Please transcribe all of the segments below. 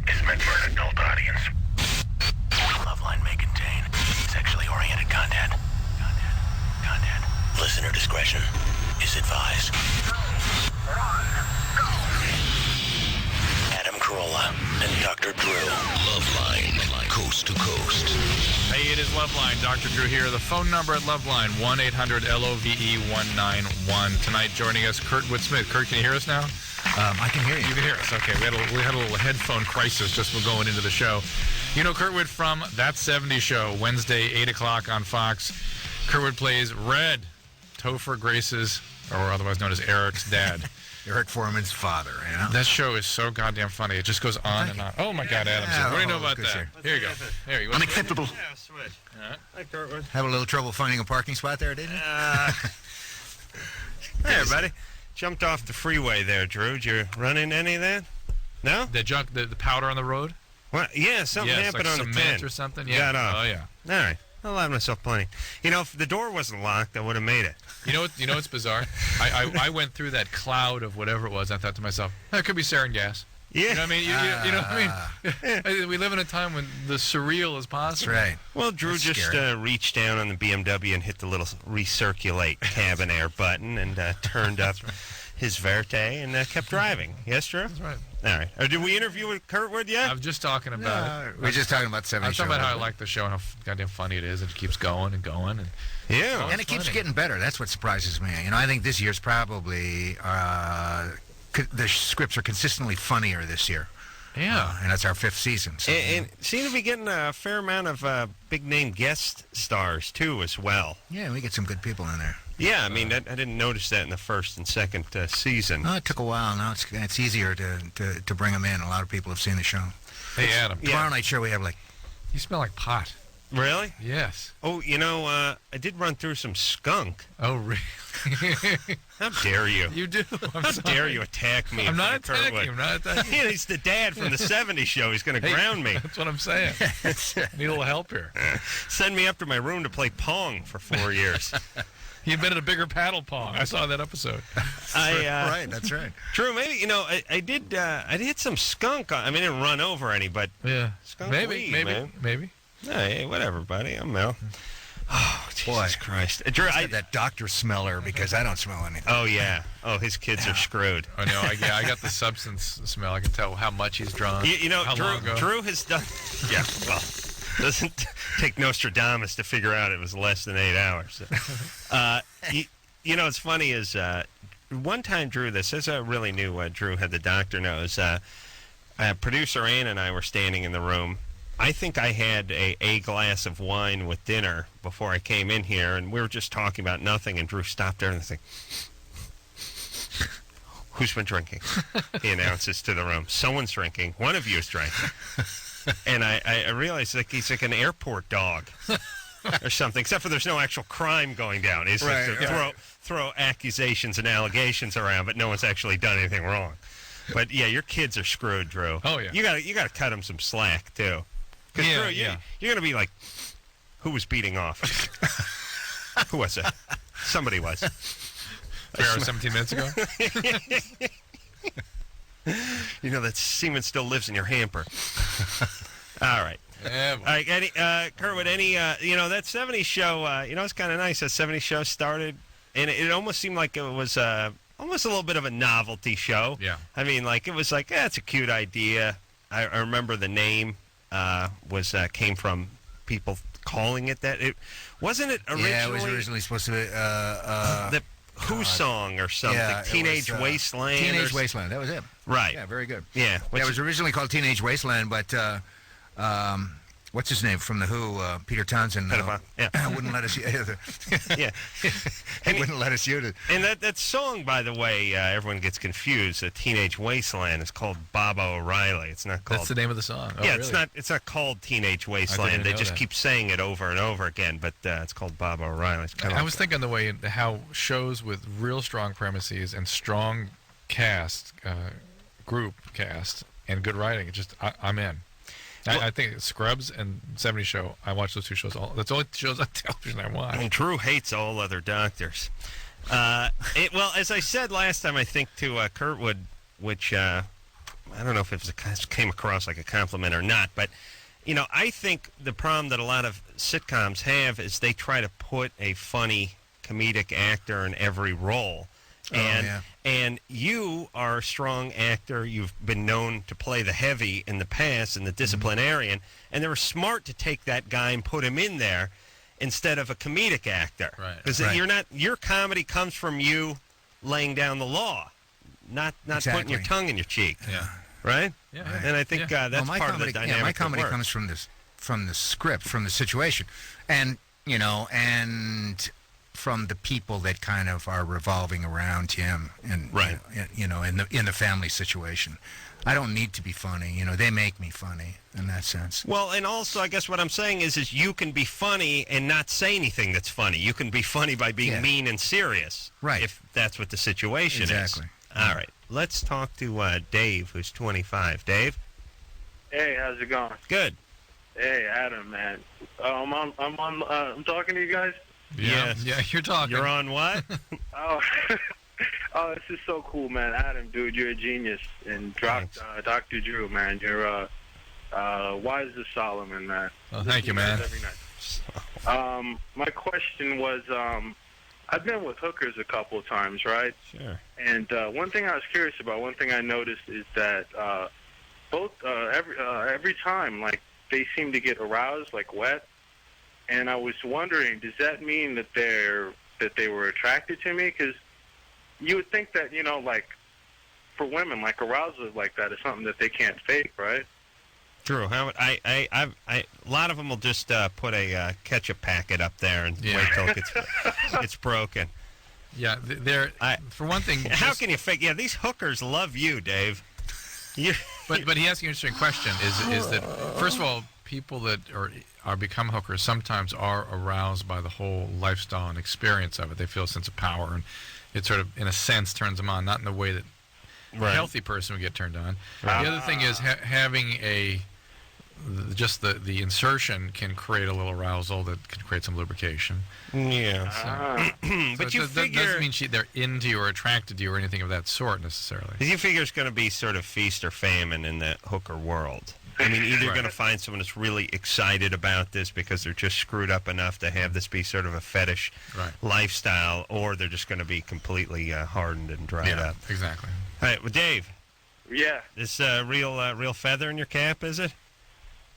is meant for an adult audience. Loveline may contain sexually oriented content. Listener discretion is advised. Adam Carolla and Dr. Drew. Loveline, coast to coast. Hey, it is Loveline. Dr. Drew here. The phone number at Loveline, 1-800-LOVE-191. Tonight joining us, Kurtwood Smith. Kurt, can you hear us now? I can hear you. You can hear us. Okay, we had a little headphone crisis just for going into the show. You know Kurtwood from That 70s Show, Wednesday, 8 o'clock on Fox. Kurtwood plays Red, Topher Grace's, or otherwise known as Eric's dad. Eric Foreman's father, you know? That show is so goddamn funny. It just goes on and on. Oh, my God, Adam. What do you know about that? Here you go. Here you go. Unacceptable. Yeah, switch. Hi, Kurtwood. Have a little trouble finding a parking spot there, didn't you? Hey, everybody. Jumped off the freeway there, Drew. Did you run into any of that? No? The powder on the road? What? Yeah, something happened like on the cement 10. or something? Yeah. Got off. Oh, yeah. All right. I allowed myself plenty. You know, if the door wasn't locked, I would have made it. You know what's bizarre? I went through that cloud of whatever it was. I thought to myself, it could be sarin gas. Yeah. You know what I mean? You know what I mean? We live in a time when the surreal is possible. That's right. Well, Drew just reached down on the BMW and hit the little recirculate cabin air button and turned up his Verte and kept driving. Yes, Drew? That's right. All right. Did we interview with Kurtwood yet? I was just talking about it. We're just talking about 70 I'm show. talking about how I like the show and how goddamn funny it is. It keeps going and going. And yeah. And it keeps getting better. That's what surprises me. You know, I think this year's probably the scripts are consistently funnier this year. Yeah. And that's our 5th season. So, And seem to be getting a fair amount of big-name guest stars, too, as well. yeah, we get some good people in there. Yeah, I mean, I didn't notice that in the 1st and 2nd season. Oh, it took a while. Now it's easier to bring them in. A lot of people have seen the show. Hey, Adam. Tomorrow night show we have You smell like pot. Really? Yes. Oh, you know, I did run through some skunk. Oh, really? How dare you? You do. How dare you attack me? I'm not in front of attacking. Kurtwood? I'm not attacking. Yeah, he's the dad from the 70s show. He's going to ground me. That's what I'm saying. I need a little help here. Send me up to my room to play Pong for 4 years. He invented a bigger paddle pong. I saw that episode. right, that's right. True, maybe, you know, I did hit some skunk. I mean, I didn't run over any, but Yeah. skunk Maybe. weed, man. Hey, whatever, buddy. I'm Mel. Oh, Jesus Christ. Drew, I that doctor smeller because I don't smell anything. Oh, yeah. Oh, his kids are screwed. Oh, no, I got the substance smell. I can tell how much he's drunk. You know, how long ago. Drew has done... Yeah, well, doesn't take Nostradamus to figure out it was less than 8 hours. You know, what's funny is one time, Drew, this is I really knew what Drew had the doctor knows. Producer Ann and I were standing in the room. I think I had a glass of wine with dinner before I came in here, and we were just talking about nothing, and Drew stopped there and said, "Who's been drinking?" He announces to the room. "Someone's drinking. One of you is drinking." And I realized he's like an airport dog or something, except for there's no actual crime going down. He's like to throw accusations and allegations around, but no one's actually done anything wrong. But yeah, your kids are screwed, Drew. Oh yeah, you got to cut them some slack too. Because Drew, you're gonna be like, who was beating off? Who was it? Somebody was. 3 hours, 17 minutes ago. You know that semen still lives in your hamper. All right. Yeah, all right, Kurtwood, you know, that 70s show, you know, it's kind of nice. That 70s show started, and it almost seemed like it was almost a little bit of a novelty show. Yeah. I mean, like, it was like, it's a cute idea. I remember the name came from people calling it that. Wasn't it originally? Yeah, it was originally supposed to be the Who song or something. Yeah, Teenage Wasteland. Teenage Wasteland, that was it. Right. Yeah, very good. Yeah. It was originally called Teenage Wasteland, but what's his name from the Who? Peter Townsend. Wouldn't let us. Yeah. He wouldn't let us use it. And that song, by the way, everyone gets confused. Teenage Wasteland is called Baba O'Reilly. It's not called. That's the name of the song. Oh, yeah, really? it's not called Teenage Wasteland. They just keep saying it over and over again, but it's called Baba O'Reilly. I was thinking the way how shows with real strong premises and strong cast, group cast, and good writing. I'm in. Well, I think Scrubs and 70 Show, I watch those two shows. That's the only shows on television I watch. And Drew hates all other doctors. Well, as I said last time, I think to Kurtwood, which I don't know if it came across like a compliment or not, but I think the problem that a lot of sitcoms have is they try to put a funny comedic actor in every role. And you are a strong actor. You've been known to play the heavy in the past and the disciplinarian, and they were smart to take that guy and put him in there instead of a comedic actor. Right. Because your comedy comes from you laying down the law, not putting your tongue in your cheek. Yeah. Right? Yeah. And I think that's part of the dynamic. Yeah, my comedy comes from the script, from the situation, and from the people that kind of are revolving around him, and right. In the family situation. I don't need to be funny. They make me funny in that sense. Well, and also, I guess what I'm saying is you can be funny and not say anything that's funny. You can be funny by being mean and serious. Right. If that's what the situation is. Exactly. All right. Let's talk to Dave, who's 25. Dave? Hey, how's it going? Good. Hey, Adam, man. I'm talking to you guys. Yeah, you're talking. You're on what? Oh, this is so cool, man. Adam, dude, you're a genius. And Dr. Drew, man, you're wise as Solomon, man. Oh, thank you, man. Every night. My question was, I've been with hookers a couple of times, right? Sure. And one thing I was curious about, one thing I noticed is that every time, like, they seem to get aroused, like wet. And I was wondering, does that mean that they were attracted to me? Because you would think that, like, for women, like, arousal like that is something that they can't fake, right? True. A lot of them will just put a ketchup packet up there and wait till it's broken. Yeah, for one thing. How can you fake? Yeah, these hookers love you, Dave. But he asked an interesting question. Is that first of all, people that are become hookers sometimes are aroused by the whole lifestyle and experience of it. They feel a sense of power, and it sort of, in a sense, turns them on. Not in the way that a healthy person would get turned on. Right. The other thing is having just the insertion can create a little arousal that can create some lubrication. Yeah. But you figure... That doesn't mean they're into you or attracted to you or anything of that sort necessarily. You figure it's going to be sort of feast or famine in the hooker world. I mean, either you're going to find someone that's really excited about this because they're just screwed up enough to have this be sort of a fetish lifestyle, or they're just going to be completely hardened and dried up. Exactly. All right, well, Dave. Yeah. This real feather in your cap, is it?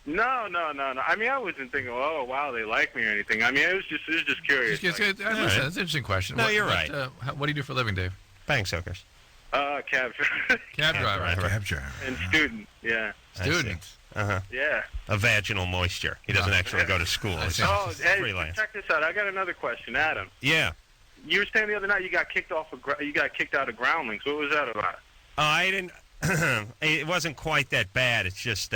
No. I mean, I wasn't thinking, oh, wow, they like me or anything. I mean, it was just curious. That's an interesting question. No, you're right. What do you do for a living, Dave? Banks hookers. Cab driver. Cab driver. And student, yeah. Student. Uh-huh. Yeah. A vaginal moisture. He doesn't actually go to school. Hey, check this out. I got another question, Adam. Yeah. You were saying the other night you got kicked out of Groundlings. What was that about? I didn't. It wasn't quite that bad. It's just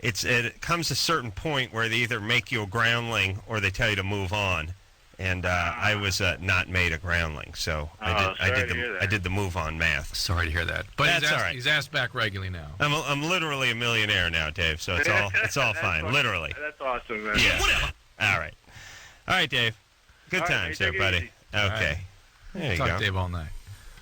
it comes to a certain point where they either make you a groundling or they tell you to move on. And I was not made a groundling, so I did the move on math. Sorry to hear that, but that's all right. He's asked back regularly now. I'm literally a millionaire now, Dave. So it's all fine. Awesome. Literally. That's awesome, man. Yeah. All right, Dave. Good times there, buddy. Okay. There you go. Talk to Dave all night.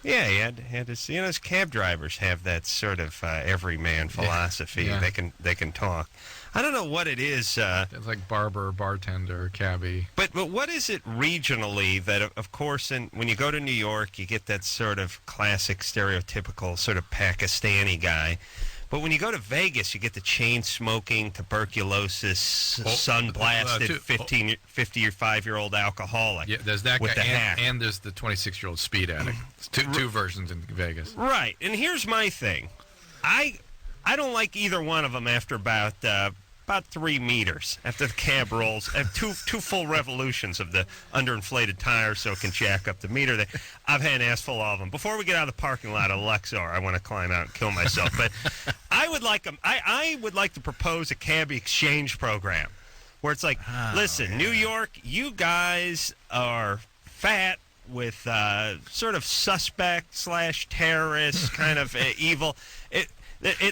Yeah, he had to. As cab drivers have that sort of everyman philosophy. Yeah. They can talk. I don't know what it is. It's like barber, bartender, cabbie. But what is it regionally that, of course, when you go to New York, you get that sort of classic, stereotypical sort of Pakistani guy. But when you go to Vegas, you get the chain-smoking, tuberculosis, sun-blasted 55-year-old alcoholic. Yeah, there's that with guy, the hat. and there's the 26-year-old speed addict. Two versions in Vegas. Right, and here's my thing. I don't like either one of them after about 3 meters after the cab rolls. I have two full revolutions of the underinflated tires so it can jack up the meter. I've had an ass full of them. Before we get out of the parking lot of Luxor, I want to climb out and kill myself. But I would like to propose a cabbie exchange program where it's like, listen, New York, you guys are fat with sort of suspect / terrorist kind of evil. At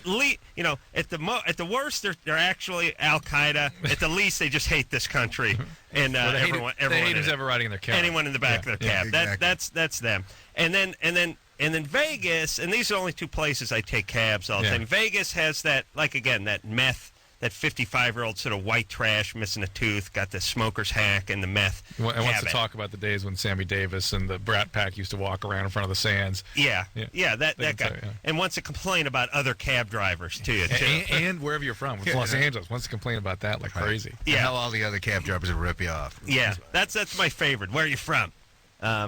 the worst, they're actually Al Qaeda. At the least, they just hate this country and everyone. They hate who's ever riding in their cab. Anyone in the back of their cab. Exactly. That's them. And then And then Vegas, and these are the only two places I take cabs all the time. Vegas has that, like, again, that meth, that 55-year-old sort of white trash, missing a tooth, got the smoker's hack and the meth And wants to habit. talk about the days when Sammy Davis and the Brat Pack used to walk around in front of the Sands. Yeah, that They guy. can tell you, yeah. And wants to complain about other cab drivers, too. And wherever you're from, with Los Angeles, wants to complain about that like crazy. And how all the other cab drivers will rip you off. Yeah, that's my favorite. Where are you from?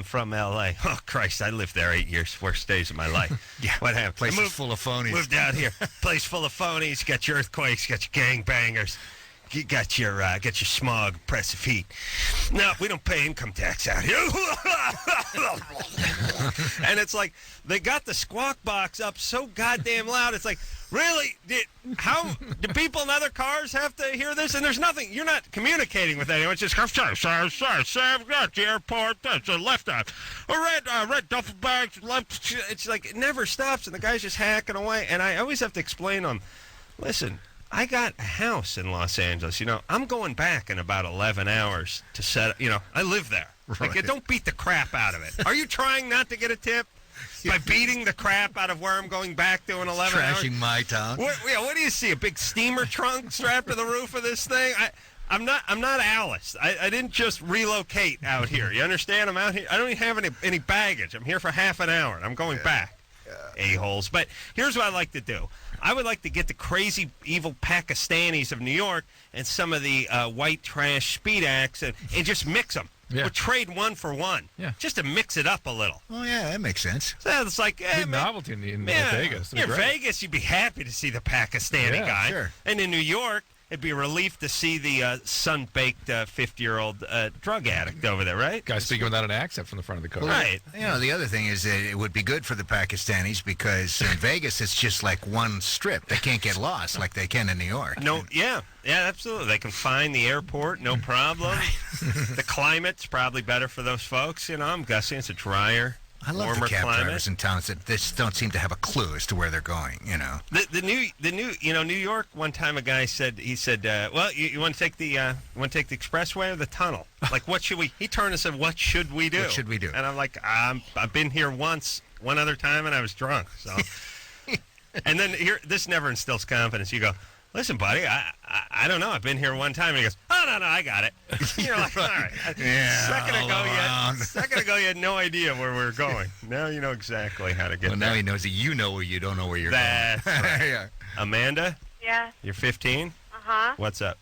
From L.A. Oh, Christ, I lived there 8 years, worst days of my life. Yeah. What happened? Place I is full of phonies. Moved out here. Place full of phonies. Got your earthquakes. Got your gangbangers. You got your smog, oppressive heat. No, we don't pay income tax out here. And it's like they got the squawk box up so goddamn loud. It's like, really? How do people in other cars have to hear this? And there's nothing. You're not communicating with anyone. It's just, sorry, I've got the airport. That's a left out. A red duffel bags. Left. It's like it never stops, and the guy's just hacking away. And I always have to explain to him, listen, I got a house in Los Angeles. I'm going back in about 11 hours to set up. I live there. Right. Like, don't beat the crap out of it. Are you trying not to get a tip by beating the crap out of where I'm going back to in 11 hours? Trashing my town. What do you see? A big steamer trunk strapped to the roof of this thing? I'm not Alice. I didn't just relocate out here. You understand? I'm out here. I don't even have any baggage. I'm here for half an hour, and I'm going back. A-holes. But here's what I like to do. I would like to get the crazy, evil Pakistanis of New York and some of the white trash speed acts and just mix them. Yeah. Or trade one for one. Yeah. Just to mix it up a little. Oh, yeah, that makes sense. So it's like, Big novelty in Vegas. That'd be great. Vegas, you'd be happy to see the Pakistani Yeah, guy. sure. And in New York, it'd be a relief to see the sun-baked 50-year-old drug addict over there, right? Guy speaking without an accent from the front of the car. Right. The other thing is that it would be good for the Pakistanis because in Vegas it's just like one strip. They can't get lost like they can in New York. No, yeah, absolutely. They can find the airport, no problem. The climate's probably better for those folks. I'm guessing it's a drier, I love warmer the cab climate. drivers in towns that just don't seem to have a clue as to where they're going. The new New York. One time, a guy said, well, you want to take the expressway or the tunnel? Like, what should we? He turned and said, what should we do? What should we do? And I'm like, I've been here one other time, and I was drunk. So, and then this never instills confidence. You go, listen, buddy, I don't know. I've been here one time. And he goes, oh, no, I got it. You're like, all right. Yeah, Second ago, you had no idea where we were going. Now you know exactly how to get Well, there. now he knows that you know where you don't know where you're That's going. right. Yeah. Amanda, Yeah. you're 15? Uh-huh. What's up?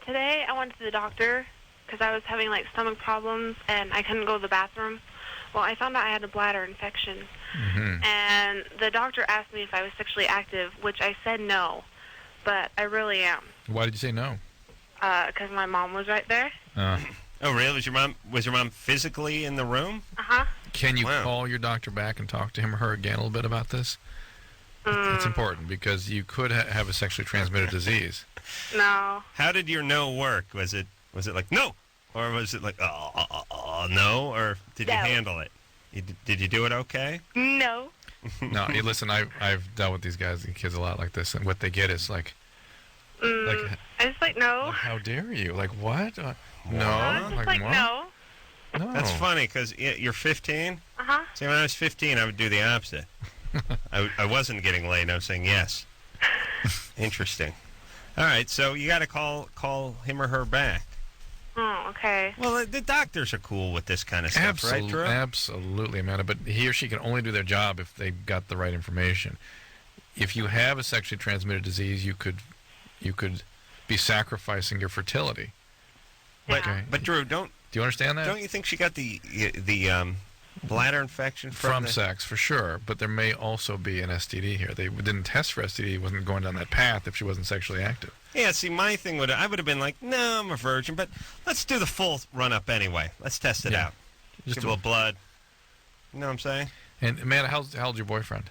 Today I went to the doctor because I was having, stomach problems, and I couldn't go to the bathroom. Well, I found out I had a bladder infection. Mm-hmm. And the doctor asked me if I was sexually active, which I said no. But I really am. Why did you say no? Because my mom was right there. Oh, really? Was your mom physically in the room? Uh-huh. Can you Wow. call your doctor back and talk to him or her again a little bit about this? It's important because you could have a sexually transmitted disease. No. How did your no work? Was it like no, or was it like no, or did you No. handle it? Did you do it okay? No. No, hey, listen, I've dealt with these guys and kids a lot like this, and what they get is like I just no. how dare you? Like what? No, I was just what? no. No. That's funny because you're 15. Uh-huh. See, when I was 15, I would do the opposite. I wasn't getting laid. I was saying yes. Interesting. All right, so you got to call him or her back. Oh, okay. Well, the doctors are cool with this kind of stuff, right, Drew? Absolutely, Amanda. But he or she can only do their job if they got the right information. If you have a sexually transmitted disease, you could be sacrificing your fertility. But, Okay. but Drew, Do you understand that? don't you think she got the bladder infection From sex, for sure. But there may also be an STD here. They didn't test for STD. Wasn't going down that path if she wasn't sexually active. Yeah, see, my thing I would have been like, no, I'm a virgin, but let's do the full run-up anyway. Let's test it Yeah. out. Just Give a little blood. You know what I'm saying? And Amanda, how old's your boyfriend?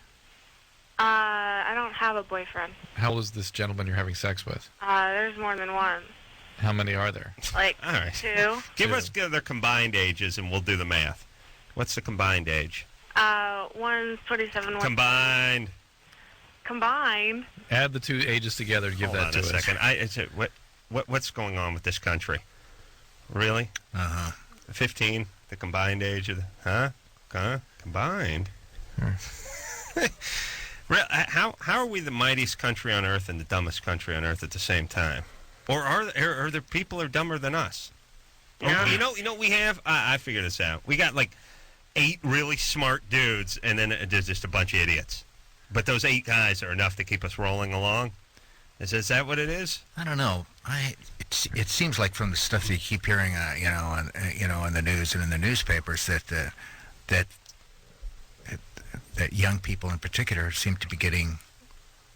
I don't have a boyfriend. How old is this gentleman you're having sex with? There's more than one. How many are there? Like All right. 2. Give Two. us their combined ages, and we'll do the math. What's the combined age? One's 27. One's Combined. Combined. Add the two ages together to give Hold that on to a us. second. What's going on with this country? Really? Uh-huh. 15, the combined age of the... Huh? Combined? How are we the mightiest country on earth and the dumbest country on earth at the same time? Or are there people who are dumber than us? Yeah. You know what we have? I figured this out. We got like 8 really smart dudes, and then there's just a bunch of idiots. But those 8 guys are enough to keep us rolling along. Is that what it is? I don't know. It seems like from the stuff that you keep hearing, on the news and in the newspapers that young people in particular seem to be getting,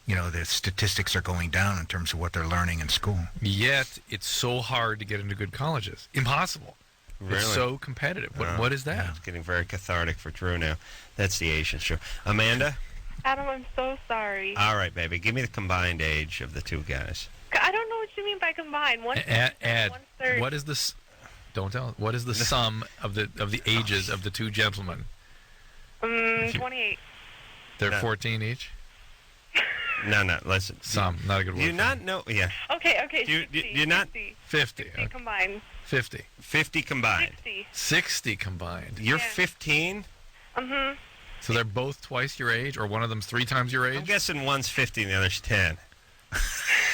the statistics are going down in terms of what they're learning in school. Yet it's so hard to get into good colleges. Impossible. Really? It's so competitive. What is that? It's getting very cathartic for Drew now. That's the Asian show. Amanda? Adam, I'm so sorry. All right, baby. Give me the combined age of the 2 guys. I don't know what you mean by combined. Add. 1/3. What is this? Don't tell. What is the sum of the ages of the 2 gentlemen? 28. They're No. 14 each. No, listen. Sum, not a good word. Do you not know? Yeah. Okay. You're not 50. 50 combined. 50. 50 combined. 60. 60 combined. You're Yeah. 15? Mm-hmm. So they're both twice your age, or one of them's 3 times your I'm age? guessing one's 50 and the other's 10.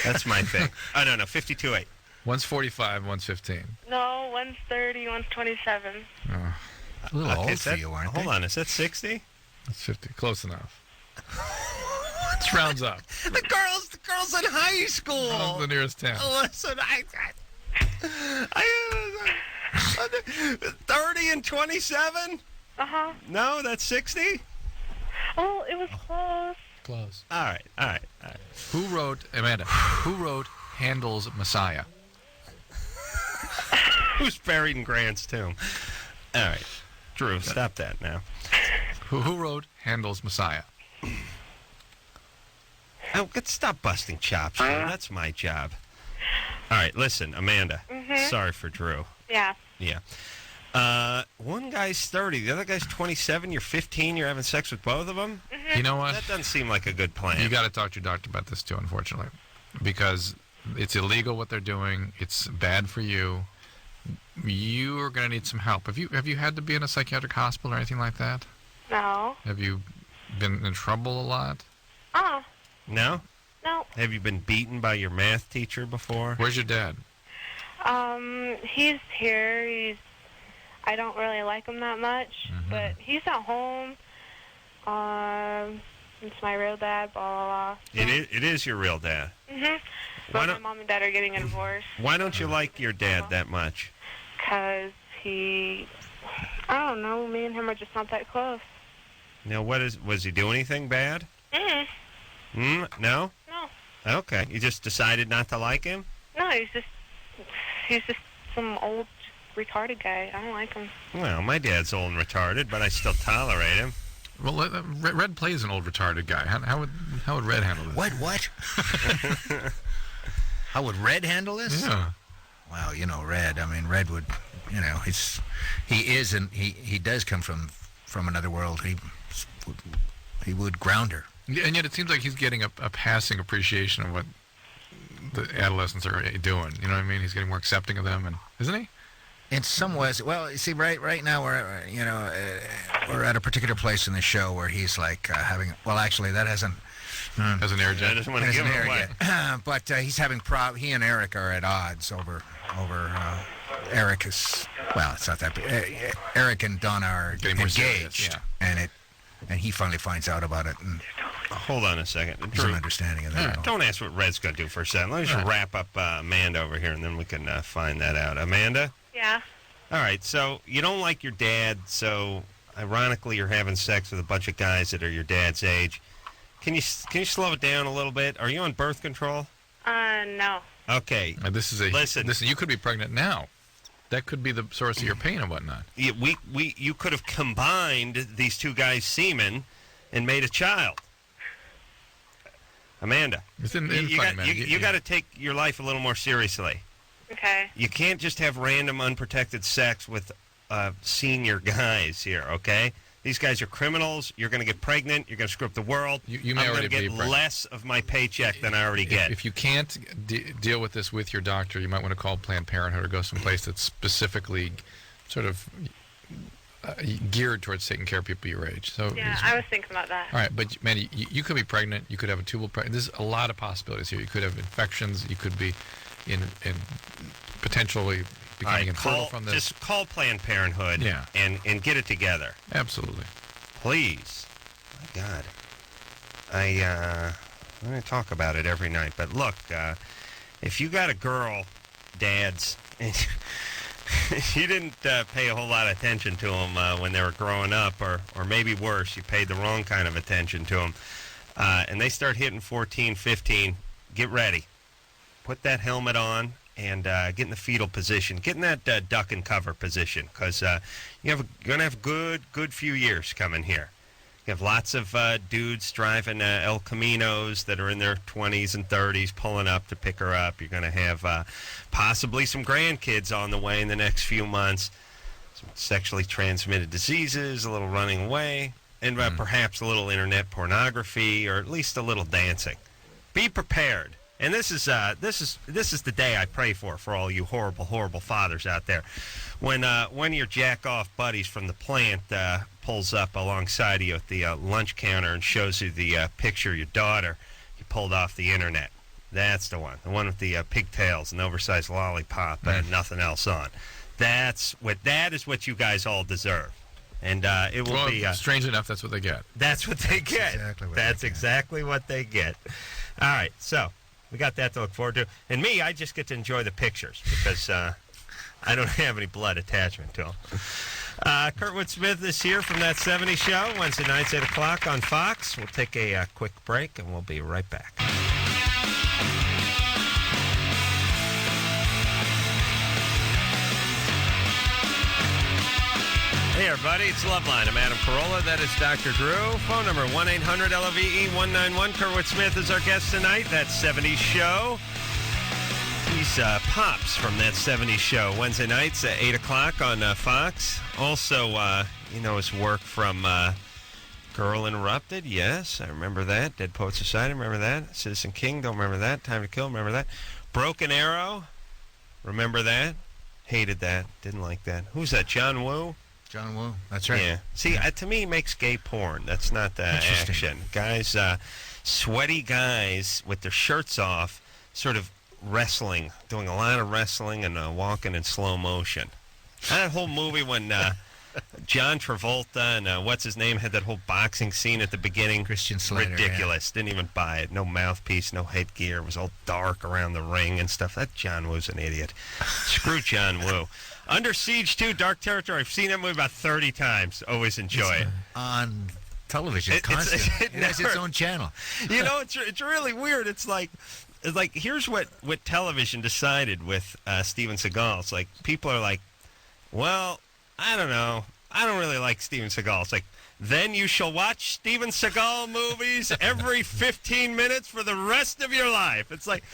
That's my thing. Oh, no, 52.8. One's 45, one's 15. No, one's 30, one's 27. Oh, A little old is for that- you, aren't Hold they? on, is that 60? that's 50. Close enough. Let's rounds up. The girls in high school. Rounds the nearest 10. Listen, I 30 and 27? Uh-huh. No, that's 60? Oh, it was close. Close. All right. Who wrote, Amanda, who wrote Handel's Messiah? Who's buried in Grant's tomb? All right. Drew, stop that now. Who wrote Handel's Messiah? Oh, stop busting chops, Drew. That's my job. All right, listen, Amanda. Sorry for Drew. Yeah. Yeah. One guy's 30, the other guy's 27. You're 15. You're having sex with both of them. You know what? That doesn't seem like a good plan. You got to talk to your doctor about this too, unfortunately, because it's illegal what they're doing. It's bad for you. You are going to need some help. Have you had to be in a psychiatric hospital or anything like that? No. Have you been in trouble a lot? Oh, No? no. Have you been beaten by your math teacher before? Where's your dad? He's here. I don't really like him that much, but he's at home. It's my real dad, blah, blah, blah. It is your real dad. Why Why my don't- mom and dad are getting a divorce Why don't you like your dad that much? because I don't know, me and him are just not that close. Now, was he do anything bad? Mm-hmm. No? No. Okay. You just decided not to like him? No, he's just some old retarded guy. I don't like him. Well, my dad's old and retarded, but I still tolerate him. Well, Red plays an old retarded guy. How would Red handle this? What? How would Red handle this? Yeah. Well, Red. I mean, Red would, he does come from another world. He would ground her. And yet it seems like he's getting a passing appreciation of what the adolescents are doing. You know what I mean? He's getting more accepting of them, isn't he? In some ways, well, you see, right now we're at a particular place in the show where he's like having. Well, actually, that hasn't. As an air I jet. just want to give him away. But he's having he and Eric are at odds over Eric is, well, it's not that big. Eric and Donna are Getting more serious, engaged, yeah. and he finally finds out about it, and Hold on a second. there's Drew, an understanding of that. don't ask what Red's going to do for a second. Let me just wrap up Amanda over here, and then we can find that out. Amanda? Yeah. All right, so you don't like your dad, so ironically you're having sex with a bunch of guys that are your dad's age. Can you slow it down a little bit? Are you on birth control? No. Okay. Listen, you could be pregnant now. That could be the source of your pain and whatnot. You could have combined these two guys' semen and made a child. Amanda, It's in you funny, man. got to take your life a little more seriously. Okay. You can't just have random unprotected sex with senior guys here, okay? These guys are criminals. You're going to get pregnant. You're going to screw up the world. You may I'm already going to be get pregnant. less of my paycheck than I already get. If you can't deal with this with your doctor, you might want to call Planned Parenthood or go someplace that specifically sort of geared towards taking care of people your age. So Yeah, I was thinking about that. all right, but Mandy, you could be pregnant. You could have a tubal pregnancy. There's a lot of possibilities here. You could have infections. You could be in potentially becoming infertile from this. Just call Planned Parenthood Yeah. and get it together. Absolutely. Please. My God. I'm going to talk about it every night. But look, if you got a girl, dads, and you didn't pay a whole lot of attention to them when they were growing up, or maybe worse, you paid the wrong kind of attention to them, and they start hitting 14, 15, get ready. Put that helmet on and get in the fetal position. Get in that duck and cover position, because you're going to have a good few years coming here. You have lots of dudes driving El Caminos that are in their 20s and 30s pulling up to pick her up. You're going to have possibly some grandkids on the way in the next few months, some sexually transmitted diseases, a little running away, and perhaps a little internet pornography, or at least a little dancing. Be prepared. And this is the day I pray for all you horrible fathers out there. When one of your jack-off buddies from the plant pulls up alongside of you at the lunch counter and shows you the picture of your daughter you pulled off the internet. That's the one with the pigtails and oversized lollipop and nothing else on. That is what you guys all deserve. And it will be... strangely enough, that's what they get. That's what they get. That's exactly what they get. All right, so we got that to look forward to. And me, I just get to enjoy the pictures because I don't have any blood attachment to them. Kurtwood Smith is here from That 70s Show, Wednesday nights, 8 o'clock on Fox. We'll take a quick break, and we'll be right back. Hey, everybody, it's Loveline. I'm Adam Carolla. That is Dr. Drew. Phone number 1-800-LOVE-191. Kurtwood Smith is our guest tonight. That 70s Show. He's Pops from That 70s Show, Wednesday nights at 8 o'clock on Fox. Also, his work from Girl Interrupted. Yes, I remember that. Dead Poet Society, remember that. Citizen King, don't remember that. Time to Kill, remember that. Broken Arrow, remember that. Hated that. Didn't like that. Who's that, John Woo? John Woo, that's right. Yeah. See, to me, it makes gay porn. That's not action. Guys, sweaty guys with their shirts off, sort of wrestling, doing a lot of wrestling and walking in slow motion. That whole movie when John Travolta and what's his name had that whole boxing scene at the beginning. Christian Slater. Ridiculous. Yeah. Didn't even buy it. No mouthpiece, no headgear. It was all dark around the ring and stuff. That John Woo's an idiot. Screw John Woo. Under Siege 2, Dark Territory. I've seen that movie about 30 times. Always enjoy it. On television, constantly. It has its own channel. It's really weird. It's like here's what television decided with Steven Seagal. It's like people are like, well, I don't know. I don't really like Steven Seagal. It's like, then you shall watch Steven Seagal movies every 15 minutes for the rest of your life. It's like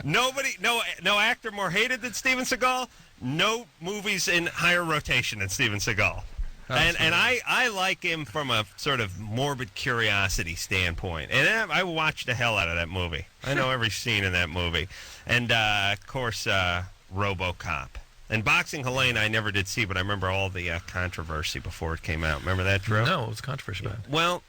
no actor more hated than Steven Seagal. No movies in higher rotation than Steven Seagal. And I like him from a sort of morbid curiosity standpoint. And I watched the hell out of that movie. I know every scene in that movie. And, of course, RoboCop. And Boxing Helene I never did see, but I remember all the controversy before it came out. Remember that, Drew? No, it was controversial about it. Well,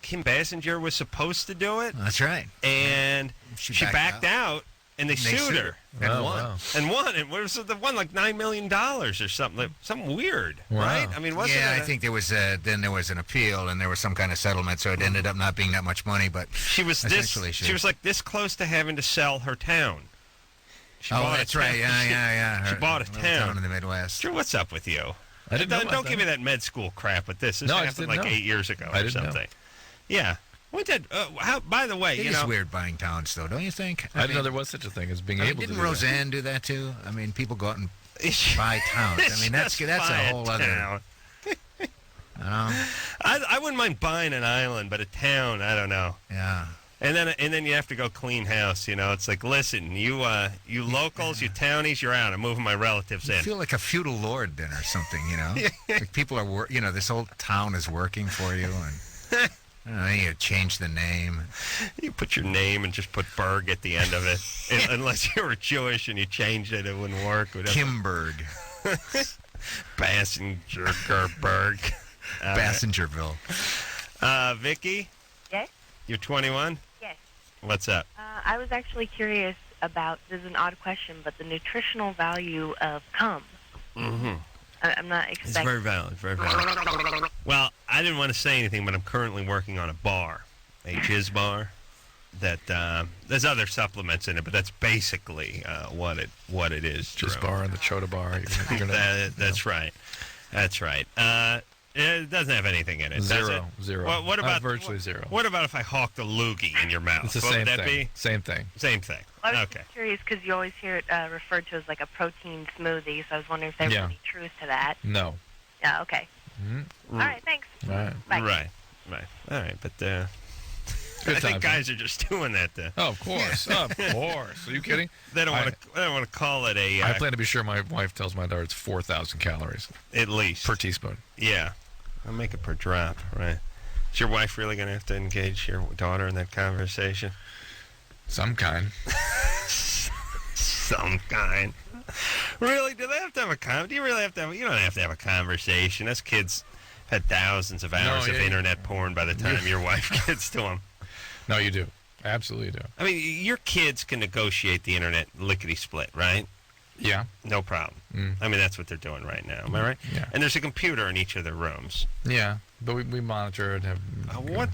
Kim Basinger was supposed to do it. That's right. And she backed out. And they sued her and won. Wow. And won. And what was it? They won like $9 million or something. Something weird, right? I mean, wasn't it? I think there was then there was an appeal and there was some kind of settlement, so it ended up not being that much money. But she was like this close to having to sell her town. That's right. Yeah. She bought a town in the Midwest. Drew, what's up with you? I didn't know Don't give me that med school crap with this. This happened like 8 years ago or something. Yeah. We did. By the way, it is weird buying towns, though, don't you think? I didn't know there was such a thing as being able to do Didn't Roseanne do that, too? I mean, people go out and buy towns. I mean, that's a whole other... I wouldn't mind buying an island, but a town, I don't know. Yeah. And then you have to go clean house, It's like, listen, you locals, you townies, you're out. I'm moving my relatives in. You feel like a feudal lord then or something, Like people are, this whole town is working for you and... I don't know, you change the name. You put your name and just put Berg at the end of it. Unless you were Jewish and you changed it, it wouldn't work. Kimberg. Bassingerberg. Bassingerville. Vicky? Yes? You're 21? Yes. What's up? I was actually curious about, this is an odd question, but the nutritional value of cum. Mm-hmm. I'm not It's expecting... very valid, very valid. Well, I didn't want to say anything, but I'm currently working on a bar, a jizz bar, that there's other supplements in it, but that's basically what it is. Just bar and the Chota bar. That's right. That's right. It doesn't have anything in it. Does it? Zero. What about virtually zero? What about if I hawked a loogie in your mouth? It's the What same would that thing. be? Same thing. Same thing. I was Okay. just curious because you always hear it referred to as like a protein smoothie, so I was wondering if there was any truth to that. No. Yeah, okay. Mm-hmm. All right, thanks. All right. Bye. Right. All right, but I Good think times, guys are just doing that. Oh, of course. Of course. Are you kidding? They don't want to call it a. I plan to be sure my wife tells my daughter it's 4,000 calories at least per teaspoon. Yeah, I'll make it per drop. Right. Is your wife really going to have to engage your daughter in that conversation? Some kind. Some kind. Really? Do they have to have a do you really have to have? You don't have to have a conversation. Us kids had thousands of hours of internet porn by the time your wife gets to them. No, you do. Absolutely do. I mean, your kids can negotiate the internet lickety-split, right? Yeah. No problem. I mean, that's what they're doing right now. Am I right? Yeah. And there's a computer in each of their rooms. Yeah, but we monitor it.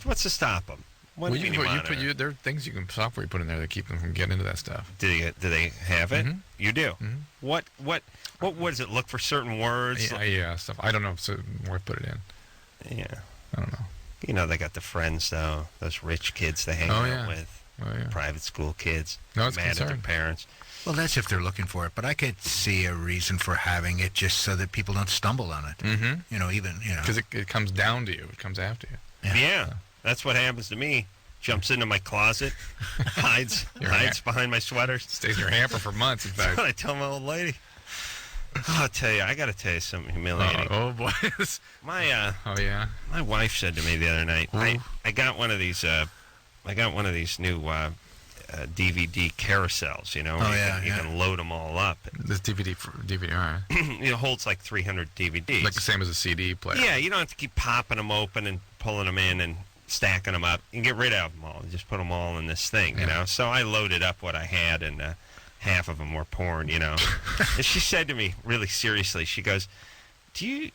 What's to stop them? What do you monitor? There are things software you put in there that keep them from getting into that stuff. Do they have it? Mm-hmm. You do. Mm-hmm. What does it look for certain words? Yeah, stuff. I don't know. So I put it in. Yeah. I don't know. You know, they got the friends, though. Those rich kids they hang out with. Oh, yeah. Private school kids. No, it's mad at their concerned. parents. Well, that's if they're looking for it, but I could see a reason for having it just so that people don't stumble on it. Mm-hmm. Because it comes down to you. It comes after you. Yeah. That's what happens to me. Jumps into my closet, hides behind my sweaters. Stays in your hamper for months, in fact. That's what I tell my old lady. I'll tell you, I got to tell you something humiliating. Oh boy. My my wife said to me the other night, I got one of these new DVD carousels, you know. You can load them all up. This DVD, all right. It holds like 300 DVDs. Like the same as a CD player. Yeah, you don't have to keep popping them open and pulling them in and stacking them up. You can get rid of them all. You just put them all in this thing, you know. So I loaded up what I had, and half of them were porn, you know. And she said to me, really seriously, she goes, "Do you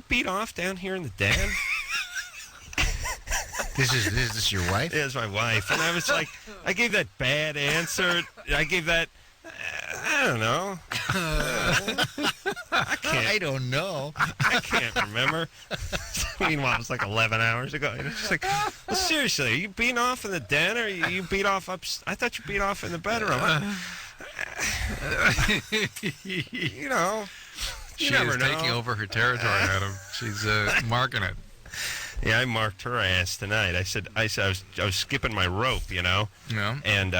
beat off down here in the den?" Is this your wife? Yeah, it's my wife. And I was like, I gave that bad answer. I gave that, I don't know. I don't know. I can't remember. Meanwhile, it was like 11 hours ago. And she's like, well, seriously, are you beating off in the den or you beat off I thought you beat off in the bedroom. You know. She is taking over her territory, Adam. She's marking it. Yeah, I marked her ass tonight. I said I was skipping my rope, you know. Yeah. And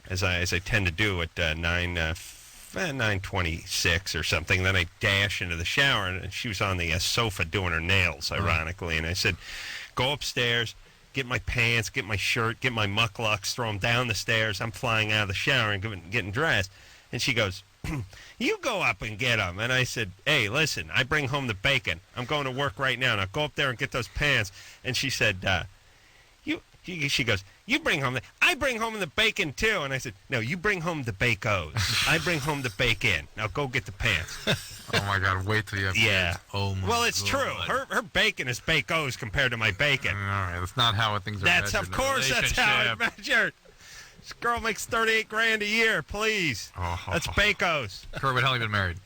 as I tend to do at 9:26 or something, then I dash into the shower, and she was on the sofa doing her nails, ironically. And I said, "Go upstairs, get my pants, get my shirt, get my mucklucks, throw them down the stairs. I'm flying out of the shower and getting dressed." And she goes, "You go up and get them." And I said, "Hey, listen, I bring home the bacon. I'm going to work right now. Now go up there and get those pants." And she said, she goes, "You bring home I bring home the bacon too." And I said, "No, you bring home the bacos. I bring home the bacon. Now go get the pants." Oh my God! Wait till you have kids. Oh my. Well, it's true. Her bacon is bacos compared to my bacon. All right, that's not how things are measured. Of course, that's how it's measured. This girl makes $38,000 a year. Please, that's Bacos. Kurtwood, how long have you been married?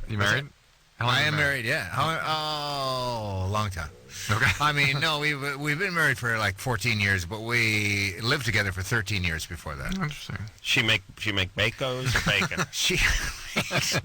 You married? I am married. Yeah. A long time. Okay. I mean, no, we've been married for like 14 years, but we lived together for 13 years before that. Interesting. She make Bacos or bacon?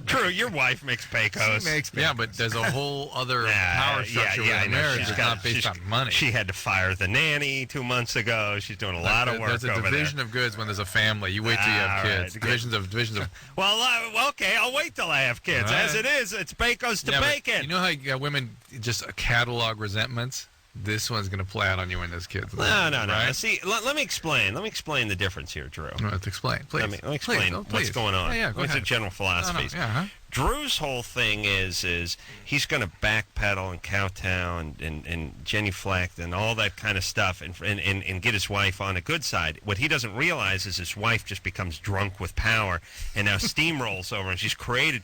True, your wife makes Bacos. She makes Bacos. Yeah, but there's a whole other power structure with marriage. It's not based on money. She had to fire the nanny 2 months ago. She's doing a lot of work over there. There's a division of goods when there's a family. You wait till you have kids. Right. Divisions of. Well, okay, I'll wait till I have kids. Right. As it is, it's Bacos to bacon. You know how women just catalog resentments? this one's going to play out on you when this kid's No. right? See, let me explain. Let me explain the difference here, Drew. Let's explain, please. Let me explain Please. what's going on. Yeah, go What's the ahead. general philosophy? Yeah, Drew's whole thing is he's going to backpedal and kowtow and genuflect and all that kind of stuff and get his wife on the good side. What he doesn't realize is his wife just becomes drunk with power and now steamrolls over and she's created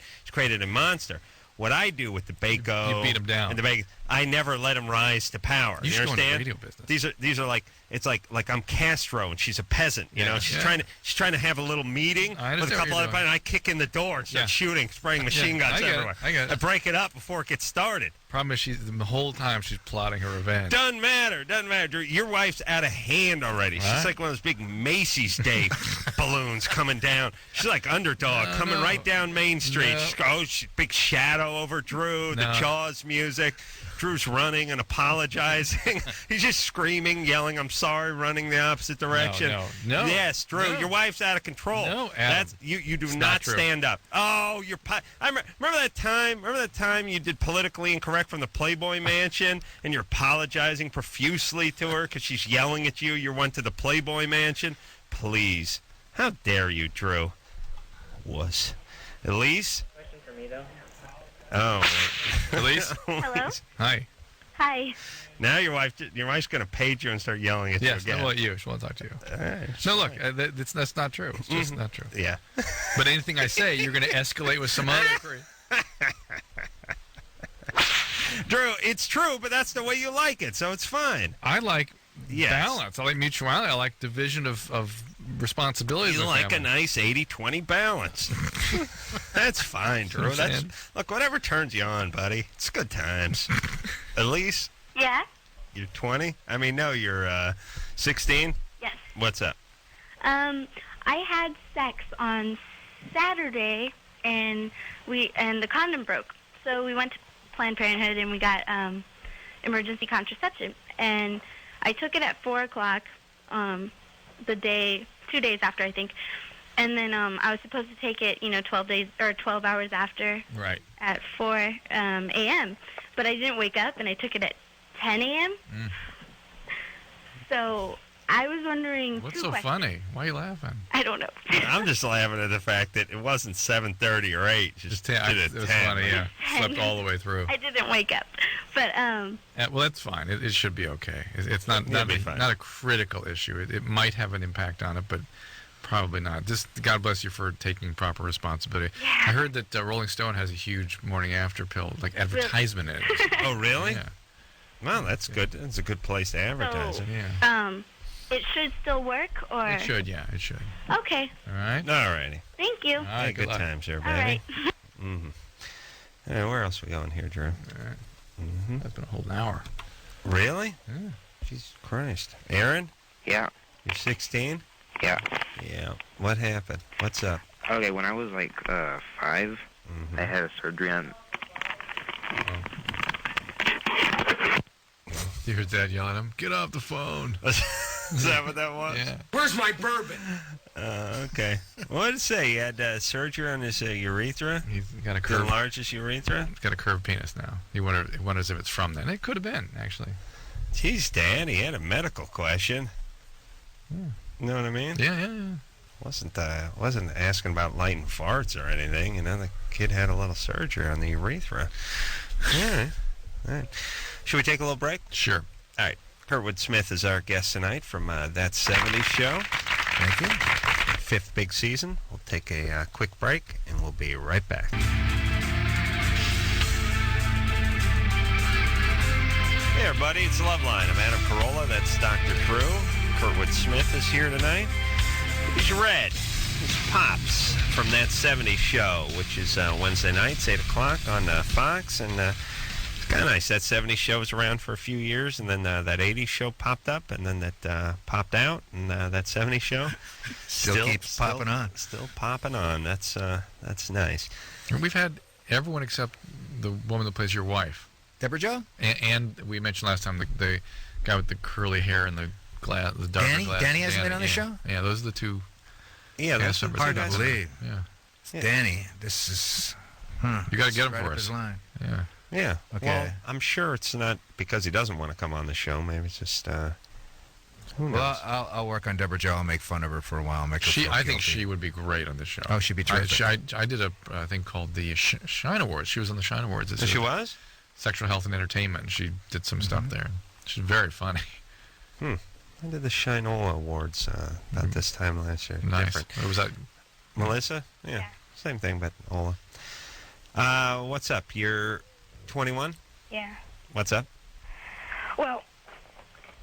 a monster. What I do with the Bako, You beat him down. and the Bako, I never let him rise to power. You should go into understand? radio business. These are like it's like I'm Castro and she's a peasant. You know, she's trying to have a little meeting I with a understand couple what other you're and I kick in the door, start shooting, spraying machine guns I get it. everywhere. I get it. I break it up before it gets started. Problem is, the whole time she's plotting her revenge. Doesn't matter. Drew. Your wife's out of hand already. She's Right. like one of those big Macy's Day balloons coming down. She's like underdog coming right down Main Street. No. Big shadow over Drew. The No. Jaws music. Drew's running and apologizing. He's just screaming, yelling, "I'm sorry," running the opposite direction. No. Yes, Drew, No. your wife's out of control. No, Adam. You do It's not not true. stand up. Oh, remember that time? Remember that time you did politically incorrect from the Playboy Mansion, and you're apologizing profusely to her because she's yelling at you. You went to the Playboy Mansion. Please, how dare you, Drew? Wuss. Elise? Question for me, though. Oh, Elise? Hello? Hi. Hi. now your wife's going to page you and start yelling at Yes, you again. well, you. She wants to talk to you. Alright, No, look, that's not true. It's just not true. yeah. But anything I say, you're going to escalate with some other. Drew, it's true, but that's the way you like it, so it's fine. I like Yes. balance. I like mutuality. I like division of responsibilities. You in the like a family. nice 80-20 balance. That's fine, Drew. I'm saying. Look, whatever turns you on, buddy. It's good times. Elise, Yeah? you're 20? I mean, no, you're 16? Yes. What's up? I had sex on Saturday, and the condom broke. So we went to Planned Parenthood, and we got emergency contraception. And I took it at 4 o'clock, 2 days after, I think. And then I was supposed to take it, 12 hours after Right. at 4 a.m. But I didn't wake up, and I took it at 10 a.m. So I was wondering What's two so questions. funny? Why are you laughing? I don't know. I'm just laughing at the fact that it wasn't 7:30 or 8. Just did it It was 10. funny, yeah. Slept all the way through. I didn't wake up. But Well, that's fine. It should be okay. It's not It'll be fine. not a critical issue. It might have an impact on it, but probably not. Just God bless you for taking proper responsibility. Yeah. I heard that Rolling Stone has a huge morning after pill, like advertisement in it. Oh, really? Yeah. Well, that's good. That's a good place to advertise So- it. Yeah. it should still work, or It should, yeah, it should. okay. All right. All righty. Thank you. All Hey, right, good luck. times there, All baby. right. Mm-hmm. Where else we going here, Drew? All right. Mm-hmm. That's been a whole hour. Really? Yeah. Jesus Christ. Aaron, Yeah. you're 16? Yeah. Yeah. What happened? What's up? Okay, when I was like 5, I had a surgery on. You heard Dad yell at him, "Get off the phone." Is that what that was? Yeah. Where's my bourbon? Okay. What did it say? He had surgery on his urethra? He's got a The curved. largest urethra? He's got a curved penis now. He wonders if it's from that. And it could have been, actually. Jeez, Dad, he had a medical question. Yeah. You know what I mean? Yeah. Wasn't asking about lighting farts or anything. The kid had a little surgery on the urethra. All right. Should we take a little break? Sure. All right. Kurtwood Smith is our guest tonight from That 70s Show. Thank you. Fifth big season. We'll take a quick break, and we'll be right back. Hey, everybody. It's Loveline. I'm Adam Carolla. That's Dr. Drew. Kurtwood Smith is here tonight. He's Red. He's Pops from That 70s Show, which is Wednesday nights, 8 o'clock on Fox. And it's kind of nice. That 70s show was around for a few years, and then that 80s show popped up, and then that popped out, and that 70s show Still keeps popping on. Still popping on. That's nice. And we've had everyone except the woman that plays your wife. Deborah Jo? And we mentioned last time the guy with the curly hair and the darker Danny? glass. Danny hasn't been on the show? Yeah, those are the two. Yeah, that's members. Hard to guys. believe. Yeah. Danny, this is... You got to get him right for up us. his line. Yeah. Yeah. Okay. Well, I'm sure it's not because he doesn't want to come on the show. Maybe it's just who knows. Well, I'll work on Deborah Jo. I'll make fun of her for a while. Make her feel I think guilty. she would be great on this show. Oh, she'd be terrific. I did a thing called the Shine Awards. She was on the Shine Awards. She was? Sexual Health and Entertainment. She did some stuff there. She's very funny. I did the Shinola Awards about this time last year. Nice. Different. What was that? Melissa? Yeah. Same thing, but Ola. What's up? You're 21? Yeah. What's up? Well,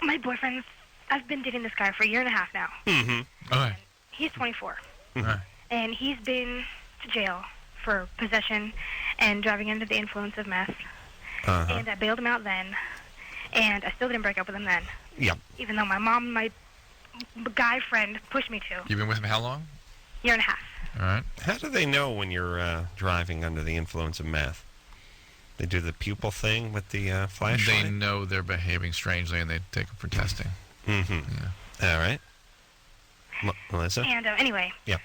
my boyfriend's... I've been dating this guy for a year and a half now. Mm-hmm. All right. He's 24. All right. And he's been to jail for possession and driving under the influence of meth. Uh-huh. And I bailed him out then. And I still didn't break up with him then. Yep. Even though my mom, my guy friend, pushed me to. You've been with him how long? Year and a half. All right. How do they know when you're driving under the influence of meth? They do the pupil thing with the flashlight? They know they're behaving strangely, and they take them for testing. Mm-hmm. Yeah. All right. Melissa? And anyway. Yep.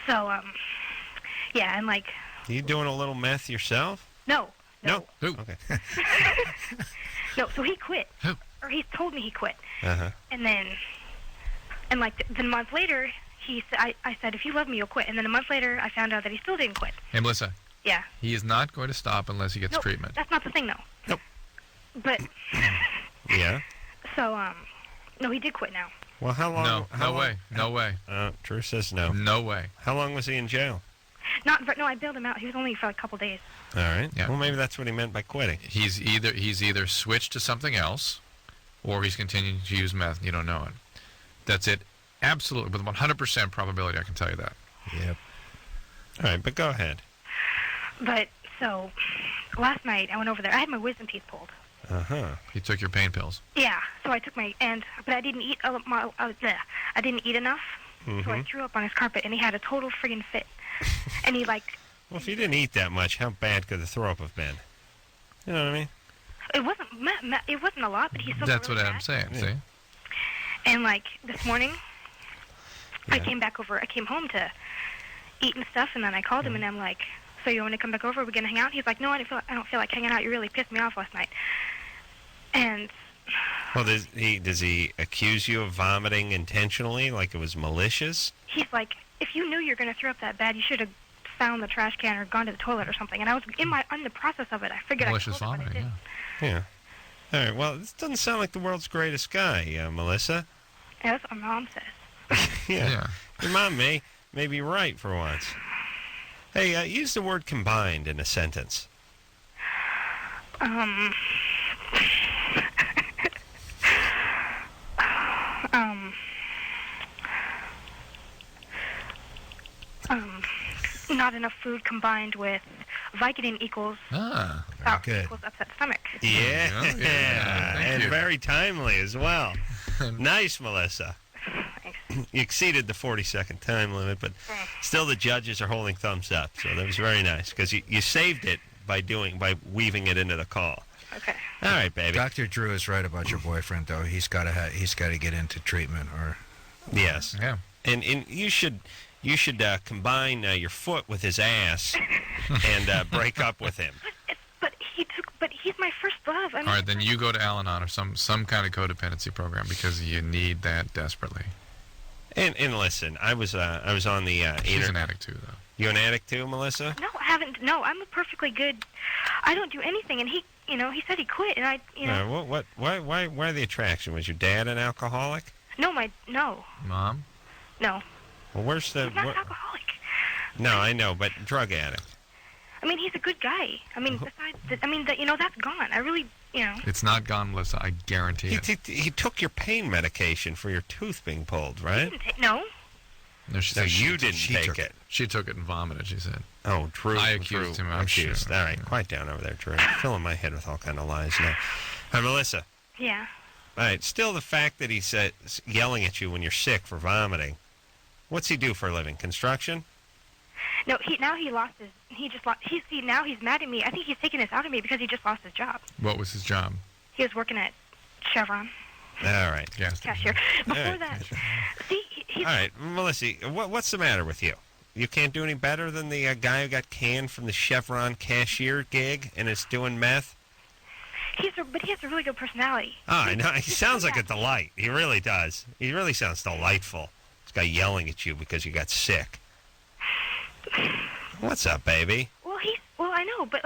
So, yeah, and like... You doing a little meth yourself? No. No? Who? Okay. No, so he quit. Who? Or he told me he quit. Uh-huh. And then, and like the month later, I said, if you love me, you'll quit. And then a month later, I found out that he still didn't quit. Hey, Melissa. Yeah. He is not going to stop unless he gets Nope, treatment. that's not the thing, though. Nope. But, Yeah? so, no, he did quit now. Well, how long? No, how no long- way. No way. Drew says no. No way. How long was he in jail? No, I bailed him out. He was only for like a couple days. All right. Yeah. Well, maybe that's what he meant by quitting. He's either switched to something else, or he's continuing to use meth and you don't know it. That's it. Absolutely, with 100% probability, I can tell you that. Yep. All right, but go ahead. But, so, last night, I went over there. I had my wisdom teeth pulled. Uh-huh. He took your pain pills. Yeah, so I took but I didn't eat, I didn't eat enough, so I threw up on his carpet, and he had a total friggin' fit. And he, like... Well, if you didn't eat that much, how bad could the throw up have been? You know what I mean? It wasn't a lot, but he still That's felt what really Adam's bad. saying, see? And, like, this morning, I Yeah. came home to eat and stuff, and then I called him, and I'm like, so you want to come back over? We're going to hang out? He's like, no, I don't feel like hanging out. You really pissed me off last night. And... Well, does he accuse you of vomiting intentionally, like it was malicious? He's like, if you knew you were going to throw up that bad, you should have found the trash can or gone to the toilet or something. And I was in the process of it. I figured Malicious I told him, but I vomiting, didn't. Yeah. All right, well, this doesn't sound like the world's greatest guy, Melissa. Yeah, that's what my mom says. Yeah. Your mom may be right for once. Hey, use the word combined in a sentence. Not enough food combined with Vicodin equals good. equals upset stomach. Yeah. Thank And you. very timely as well. Nice, Melissa. Thanks. You exceeded the 40-second time limit, but still the judges are holding thumbs up. So that was very nice because you saved it by weaving it into the call. Okay. All right, baby. Dr. Drew is right about your boyfriend, though. He's got to get into treatment, or Yes. Yeah. And you should combine your foot with his ass and break up with him. But he's my first love. I mean, All right, then you go to Al-Anon or some kind of codependency program because you need that desperately. And listen, I was on the She's an addict too, though. You an addict too, Melissa? No, I haven't. No, I'm a perfectly good. I don't do anything, and he said he quit, and I, Why the attraction? Was your dad an alcoholic? No. Mom? No. Well, where's the? He's not an alcoholic. No, I know, but drug addict. I mean, he's a good guy. I mean, that's gone. I really, It's not gone, Melissa. I guarantee it. He took your pain medication for your tooth being pulled, right? No. No, she No, said you didn't she take took it. She took it and vomited, she said. Oh, Drew. I accused him, I'm accused. sure. All right, quiet down over there, Drew. Filling my head with all kind of lies now. All right, Melissa. Yeah. All right, still the fact that he's yelling at you when you're sick for vomiting. What's he do for a living? Construction? No, now he's now he's mad at me. I think he's taking this out of me because he just lost his job. What was his job? He was working at Chevron. All right. Gas Cashier. Before right. that, see, he's... All right, Melissa, what's the matter with you? You can't do any better than the guy who got canned from the Chevron cashier gig and is doing meth? But he has a really good personality. Oh, I know. He sounds like a delight. He really does. He really sounds delightful. This guy yelling at you because you got sick. What's up, baby? Well, I know, but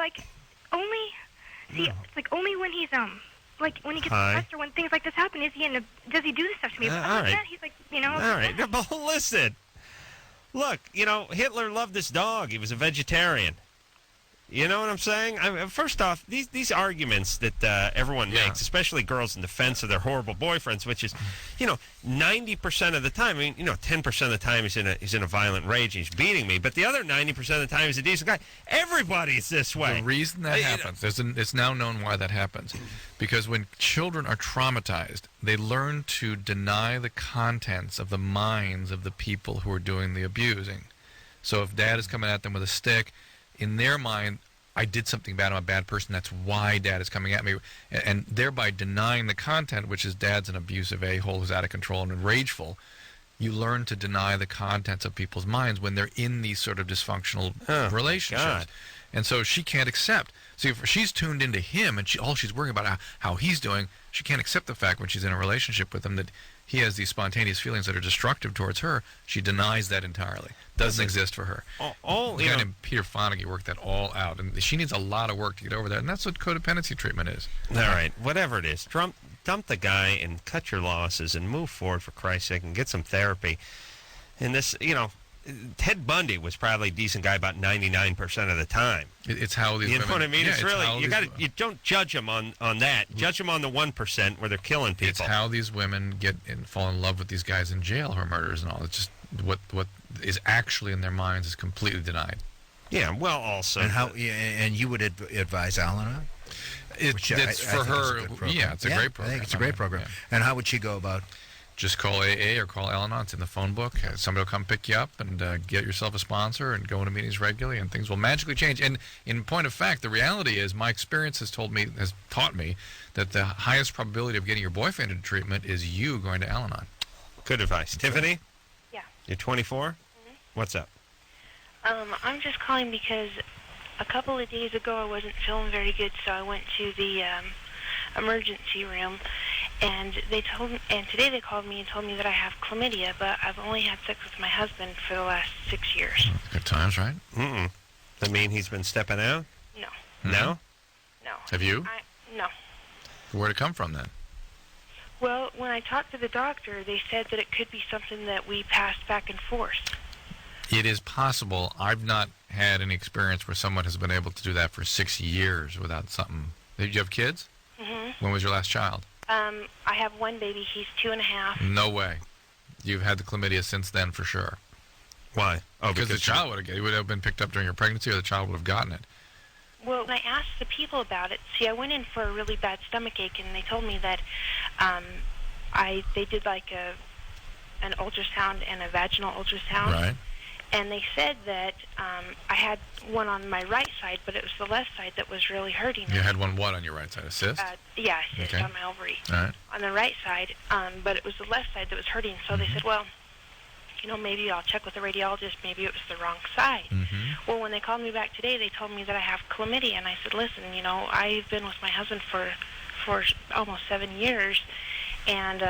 only when he's when he gets stressed or when things like this happen, does he do this stuff to me? But all right. That, he's like, All right. No, but listen. Look, Hitler loved this dog. He was a vegetarian. You know what I'm saying? First off, these arguments that everyone makes, especially girls in defense of their horrible boyfriends, which is, 90% of the time. 10% of the time he's in a violent rage and he's beating me, but the other 90% of the time he's a decent guy. Everybody's this way. The reason that happens, it's now known why that happens, because when children are traumatized, they learn to deny the contents of the minds of the people who are doing the abusing. So if dad is coming at them with a stick, in their mind, I did something bad, I'm a bad person, that's why dad is coming at me, and thereby denying the content, which is dad's an abusive a-hole who's out of control and rageful. You learn to deny the contents of people's minds when they're in these sort of dysfunctional relationships. God. And so she can't accept. See, if she's tuned into him and all she's worrying about how he's doing, she can't accept the fact when she's in a relationship with him that he has these spontaneous feelings that are destructive towards her. She denies that entirely. Doesn't exist for her. A guy named Peter Fonagy worked that all out, and she needs a lot of work to get over that, and that's what codependency treatment is. All right, whatever it is, dump the guy and cut your losses and move forward, for Christ's sake, and get some therapy. And this, Ted Bundy was probably a decent guy about 99% of the time. It's how these women... You know what I mean? It's really, you don't judge them on that. Judge them on the 1% where they're killing people. It's how these women get and fall in love with these guys in jail who are murderers and all. It's just what is actually in their minds is completely denied. Yeah, well, also... And you would advise Alana? It's for her... Yeah, it's a great program. I think it's a great program. Yeah. And how would she go about... Just call AA or call Al-Anon. It's in the phone book. Somebody will come pick you up and get yourself a sponsor and go into meetings regularly, and things will magically change. And in point of fact, the reality is my experience has taught me that the highest probability of getting your boyfriend into treatment is you going to Al-Anon. Good advice. Tiffany? Yeah. You're 24? Mm-hmm. What's up? I'm just calling because a couple of days ago I wasn't feeling very good, so I went to the emergency room. And today they called me and told me that I have chlamydia, but I've only had sex with my husband for the last 6 years. Good times, right? Mm-mm. Does that mean he's been stepping out? No. Mm-hmm. No? No. Have you? No. Where'd it come from then? Well, when I talked to the doctor, they said that it could be something that we passed back and forth. It is possible. I've not had any experience where someone has been able to do that for 6 years without something. Did you have kids? Mm-hmm. When was your last child? I have one baby. He's 2.5. No way. You've had the chlamydia since then for sure. Why? Oh, because the child would have been picked up during your pregnancy, or the child would have gotten it. Well, when I asked the people about it, see, I went in for a really bad stomach ache, and they told me that they did like an ultrasound and a vaginal ultrasound. Right. And they said that I had one on my right side, but it was the left side that was really hurting me. You had one what on your right side? A cyst? Yeah, a cyst on my ovary. All right. On the right side, but it was the left side that was hurting. So they said, well, maybe I'll check with the radiologist. Maybe it was the wrong side. Mm-hmm. Well, when they called me back today, they told me that I have chlamydia. And I said, listen, I've been with my husband for almost 7 years, and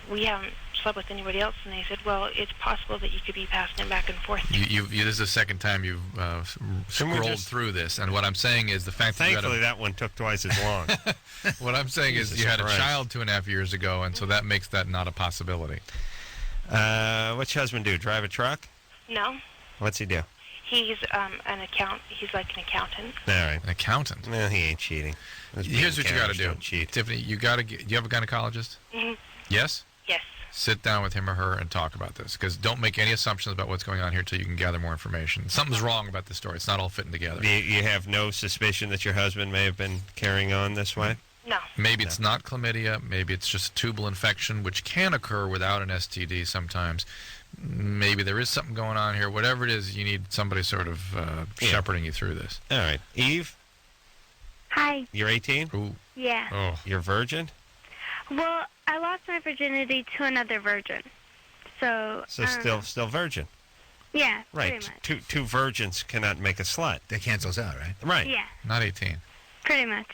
we haven't slept with anybody else. And they said, well, it's possible that you could be passing it back and forth. This is the second time you've scrolled through this, and what I'm saying is the fact that thankfully that one took twice as long. What I'm saying is you had a child 2.5 years ago, and so that makes that not a possibility. What's your husband do? Drive a truck? No. What's he do? He's He's like an accountant. All right. An accountant? No, he ain't cheating. Here's what you got to do. Cheat. Tiffany, you have a gynecologist? Mm-hmm. Yes? Yes. Sit down with him or her and talk about this, because don't make any assumptions about what's going on here until you can gather more information. Something's wrong about this story. It's not all fitting together. You have no suspicion that your husband may have been carrying on this way? No. Maybe it's not chlamydia. Maybe it's just a tubal infection, which can occur without an STD sometimes. Maybe there is something going on here. Whatever it is, you need somebody sort of shepherding you through this. All right. Eve? Hi. You're 18? Ooh. Yeah. Oh. You're virgin? Well, I lost my virginity to another virgin. So still virgin? Yeah, Right. pretty much. Two virgins cannot make a slut. That cancels out, right? Right. Yeah, Not 18. pretty much.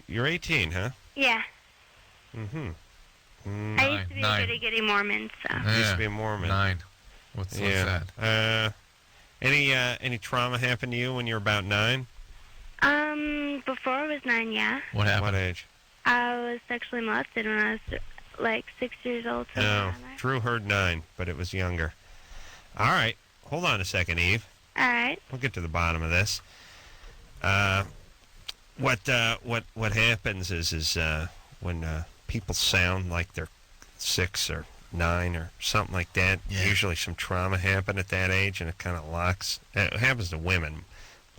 You're 18, huh? Yeah. Mm-hmm. I used to be Nine. a goody-goody Mormon, so. You used to be a Mormon. 9. What's that? Any trauma happened to you when you were about 9? Before I was 9, yeah. What happened? What age? I was sexually molested when I was like 6 years old. something No, around there. Drew heard 9, but it was younger. All right. Hold on a second, Eve. All right. We'll get to the bottom of this. What happens is when people sound like they're 6 or 9 or something like that. Yeah. Usually some trauma happened at that age, and it kind of locks. It happens to women,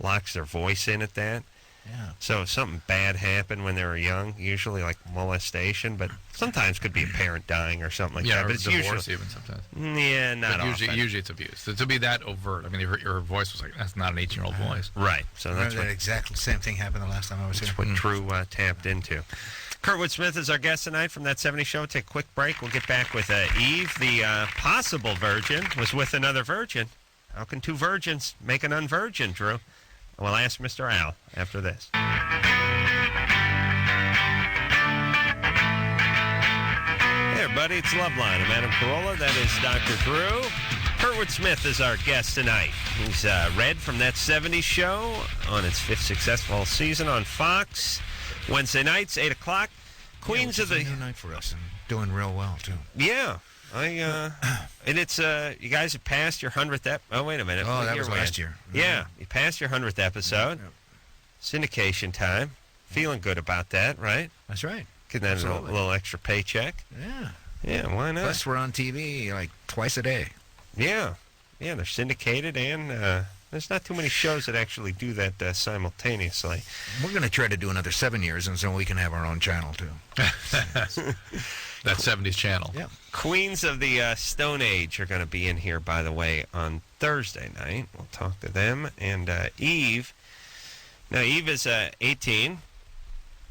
locks their voice in at that. Yeah. So if something bad happened when they were young, usually like molestation, but sometimes could be a parent dying or something like Yeah, that. or But it's divorce usually, even sometimes. yeah, not But usually, often. usually it's abuse. So to be that overt, I mean, her voice was like, that's not an 18-year-old voice. Right. So that's Remember what that exact same thing happened the last time I was here? That's what Drew tapped into. Kurtwood Smith is our guest tonight from That 70s Show. Take a quick break. We'll get back with Eve, the possible virgin, was with another virgin. How can two virgins make an unvirgin, Drew? We'll ask Mr. Al after this. Hey, everybody. It's Loveline. I'm Adam Carolla. That is Dr. Drew. Kurtwood Smith is our guest tonight. He's Red from That 70s Show on its 5th successful season on Fox. Wednesday nights, 8 o'clock. Queens of the... a new night for us and doing real well, too. Yeah. And it's, you guys have passed your 100th oh, wait a minute. Oh, What that year was we last in? year. Yeah. You passed your 100th episode. Yep. Syndication time. Feeling good about that, right? That's right. Getting that Absolutely. little extra paycheck. Yeah. Yeah, why not? Plus, we're on TV like twice a day. Yeah. Yeah, they're syndicated, and there's not too many shows that actually do that simultaneously. We're going to try to do another 7 years, and so we can have our own channel, too. That 70s channel. Yeah. Queens of the Stone Age are going to be in here, by the way, on Thursday night. We'll talk to them. And Eve. Now, Eve is 18.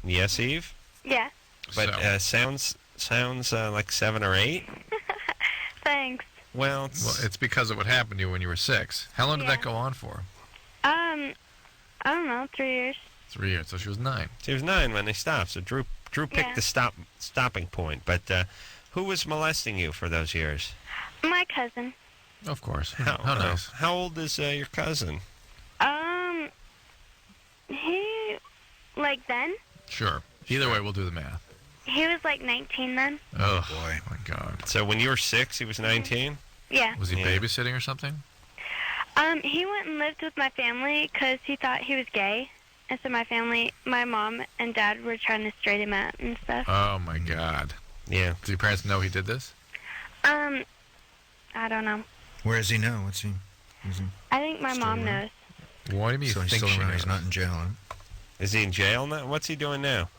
Yes, Eve? Yeah. But sounds like 7 or 8. Thanks. Well, it's because of what happened to you when you were 6. How long did that Yeah. go on for? I don't know, 3 years. 3 years. So she was 9. she was 9 when they stopped. So Drew picked Yeah. the stopping point. But who was molesting you for those years? My cousin. Of course. How nice. How old is your cousin? He, like then, Sure. Either way, we'll do the math. he was like 19 then. Oh, boy. my God. So when you were 6, he was 19? Yeah. Was he Yeah. babysitting or something? He went and lived with my family because he thought he was gay. And so my mom and dad were trying to straight him out and stuff. Oh, my God. Yeah. Do your parents know he did this? I don't know. Where is he now? What's he? Is he I think my Still mom around? knows. What do you mean so you he's think still she around. knows? He's not in jail, huh? Is he in jail now? What's he doing now?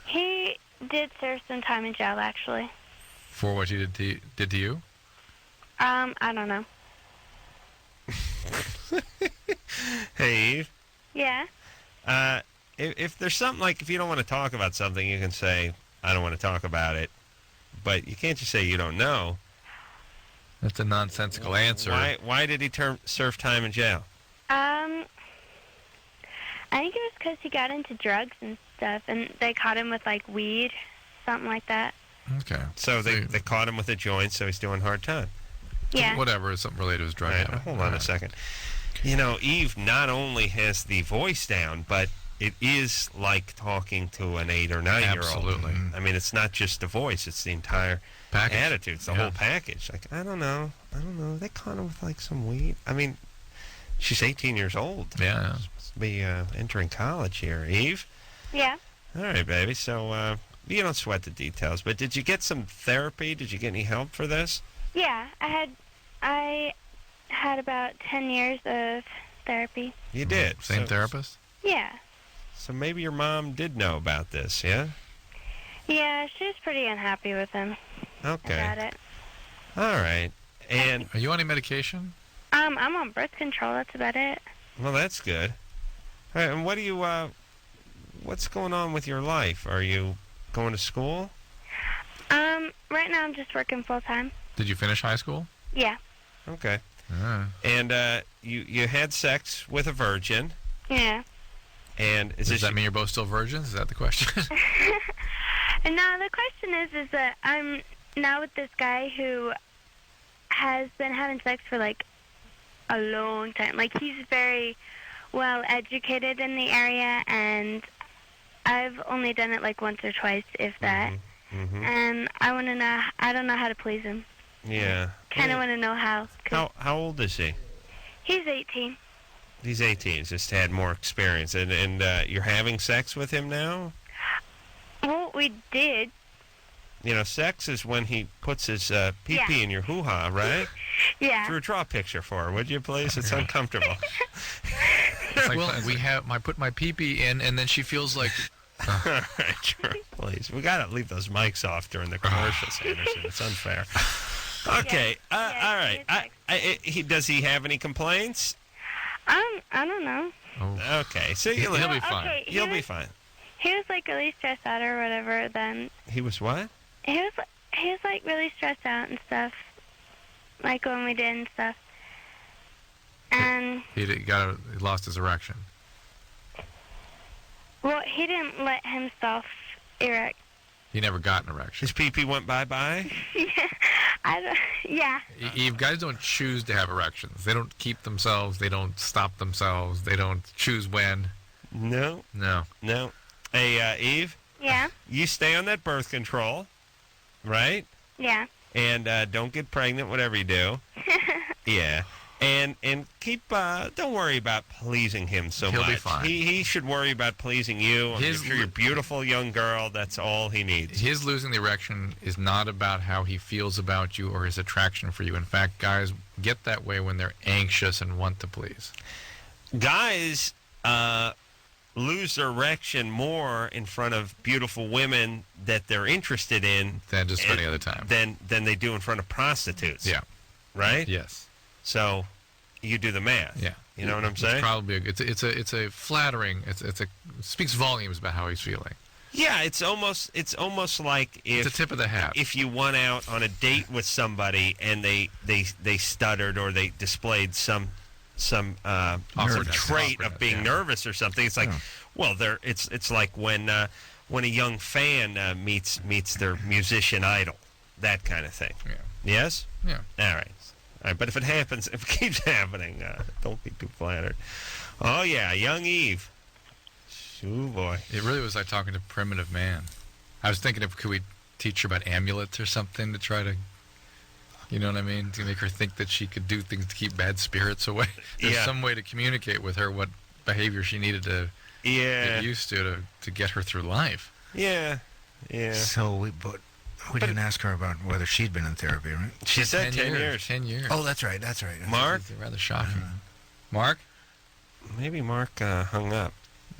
He did serve some time in jail, actually. For what he did to you? I don't know. Hey, Eve. Yeah. If there's something like, if you don't want to talk about something, you can say, I don't want to talk about it. But you can't just say you don't know. That's a nonsensical answer. Why did he serve time in jail? I think it was because he got into drugs and stuff, and they caught him with, like, weed, something like that. Okay. So they caught him with a joint, so he's doing hard time. Yeah. Whatever, it's something related to his drug Right, habit. hold on a second. You know, Eve not only has the voice down, but it is like talking to an 8 or 9-year-old. Absolutely. I mean, it's not just the voice; it's the entire Package. attitude. It's the Yeah. whole package. Like, I don't know. They caught him with like some weed. I mean, she's 18 years old. Yeah. Supposed to be entering college here, Eve. Yeah. All right, baby. So you don't sweat the details, but did you get some therapy? Did you get any help for this? Yeah. I had about 10 years of therapy. You did. Same therapist? Yeah. So maybe your mom did know about this, yeah? Yeah, she was pretty unhappy with him Okay. about it. All right. And, Are you on any medication? I'm on birth control. That's about it. well, that's good. All right, and what do you, what's going on with your life? Are you going to school? Right now I'm just working full time. Did you finish high school? Yeah. Okay. And you had sex with a virgin. Yeah. And Does that mean you're both still virgins? Is that the question? No, the question is that I'm now with this guy who has been having sex for like a long time. Like, he's very well educated in the area, and I've only done it like once or twice, if that. And I want to know. I don't know how to please him. Yeah. Kind of want to know how. How old is he? He's 18. He's 18. He's just had more experience, and you're having sex with him now. Well, we did. You know, sex is when he puts his pee-pee in your hoo-ha, right? Yeah. Drew, draw a picture for her, would you, please? It's uncomfortable. It's like, well, I put my pee-pee in, and then she feels like... All right, Drew, please. We got to leave those mics off during the commercials, Anderson. It's unfair. Okay, all right. Does he have any complaints? I don't know. Oh. Okay, so he'll be fine. Okay, He'll be fine. He was like really stressed out or whatever. Then He was what? he was like really stressed out and stuff, like when we did and stuff. And He lost his erection. well, he didn't let himself erect. He never got an erection. His pee-pee went bye-bye? Yeah. Eve, guys don't choose to have erections. They don't keep themselves. They don't stop themselves. They don't choose when. No. No. Hey, Eve? Yeah. You stay on that birth control, right? Yeah. And don't get pregnant, whatever you do. Yeah. And keep, don't worry about pleasing him so much. He'll be fine. He should worry about pleasing you. I'm sure you're a beautiful young girl. That's all he needs. His losing the erection is not about how he feels about you or his attraction for you. In fact, guys get that way when they're anxious and want to please. Guys lose their erection more in front of beautiful women that they're interested in than just any other time. Than they do in front of prostitutes. Yeah. Right? Yes. So you do the math. Yeah. You know what I'm saying? It's probably it's a flattering. It speaks volumes about how he's feeling. Yeah, it's almost like if it's a tip of the hat. If you went out on a date with somebody and they stuttered or they displayed some trait of being nervous or something, it's like, well, it's like when a young fan meets their musician idol, that kind of thing. Yeah. Yes. Yeah. All right. But if it keeps happening, don't be too flattered. Oh, yeah, young Eve. Oh, boy. It really was like talking to primitive man. I was thinking could we teach her about amulets or something to try to, you know what I mean, to make her think that she could do things to keep bad spirits away. There's some way to communicate with her what behavior she needed to get used to get her through life. Yeah. So we didn't ask her about whether she'd been in therapy, right? She said 10 years. 10 years. Oh, that's right. Mark? Rather shocking. Mark? Maybe Mark hung up.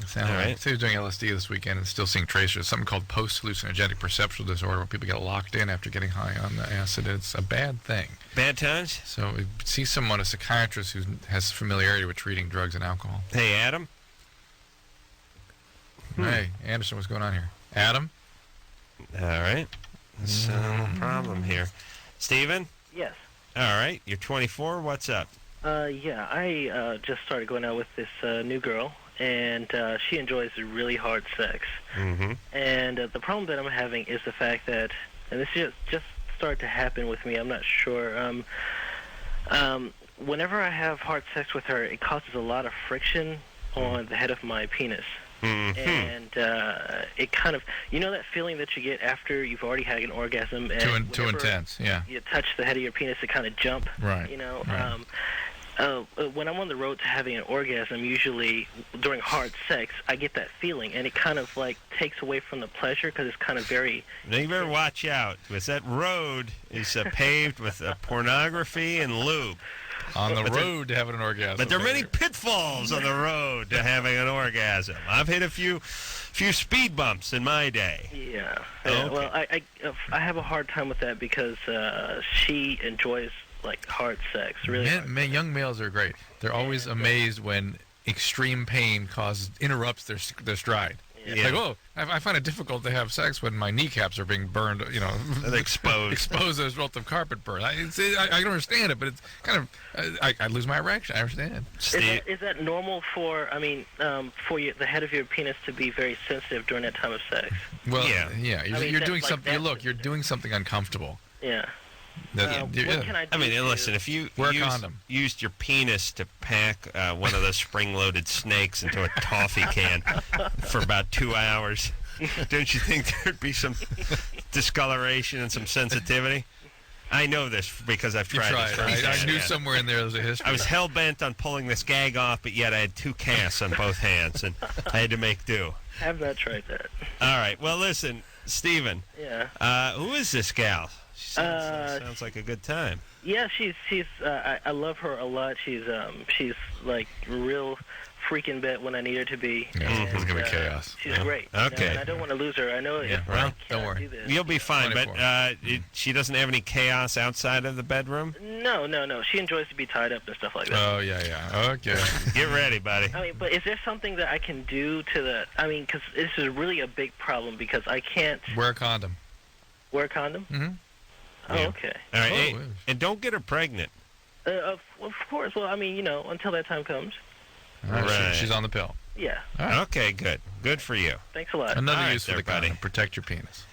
Sounds right. So he was doing LSD this weekend and still seeing tracers. Something called post-hallucinogenic perceptual disorder, where people get locked in after getting high on the acid. It's a bad thing. Bad times? So we see someone, a psychiatrist, who has familiarity with treating drugs and alcohol. Hey, Adam? Hey, Anderson, what's going on here? Adam? All right. That's no problem here. Steven? Yes. All right. You're 24. What's up? Yeah, I just started going out with this new girl, and she enjoys really hard sex. Mm-hmm. And the problem that I'm having is the fact that, and this just started to happen with me, I'm not sure, whenever I have hard sex with her, it causes a lot of friction on the head of my penis. Mm-hmm. And it kind of, you know that feeling that you get after you've already had an orgasm? And too intense, yeah. You touch the head of your penis, it kind of jump, right? You know? Right. When I'm on the road to having an orgasm, usually during hard sex, I get that feeling, and it kind of like takes away from the pleasure because it's kind of very... Now you better watch out, because that road is paved with pornography and lube. On the road to having an orgasm. But there are many pitfalls on the road to having an orgasm. I've hit a few speed bumps in my day. Yeah. Okay. Well, I have a hard time with that because she enjoys like hard sex. Really. Young males are great. They're always amazed when extreme pain interrupts their stride. Yeah. Like, oh, I find it difficult to have sex when my kneecaps are being burned, They're exposed. exposed as a result of carpet burn. I don't understand it, but it's kind of, I lose my erection. I understand. Is that normal for, the head of your penis to be very sensitive during that time of sex? Well, yeah. You're doing like something. Look, you're doing something uncomfortable. Yeah. What can I do listen, if you wear a condom. used your penis to pack one of those spring-loaded snakes into a toffee can for about 2 hours, don't you think there'd be some discoloration and some sensitivity? I know this because I've tried it. I knew somewhere in there was a history. I was hell-bent on pulling this gag off, but yet I had 2 casts on both hands, and I had to make do. I have not tried that. All right. Well, listen, Stephen. Yeah. Who is this gal? She sounds like a good time. Yeah, she's. I love her a lot. She's like real freaking bit when I need her to be. Yeah, it's gonna be chaos. She's great. Okay. And I don't want to lose her. I know. Well, don't worry. You'll be fine. But she doesn't have any chaos outside of the bedroom. No. She enjoys to be tied up and stuff like that. Oh yeah. Okay. Get ready, buddy. But is there something that I can do to the? Because this is really a big problem because I can't wear a condom. Wear a condom? Mm-hmm. Oh, okay. All right, and don't get her pregnant. Of course. Well, until that time comes. All right. She's on the pill. Yeah. Right. Okay, good for you. Thanks a lot. Another use for the condom. Protect your penis.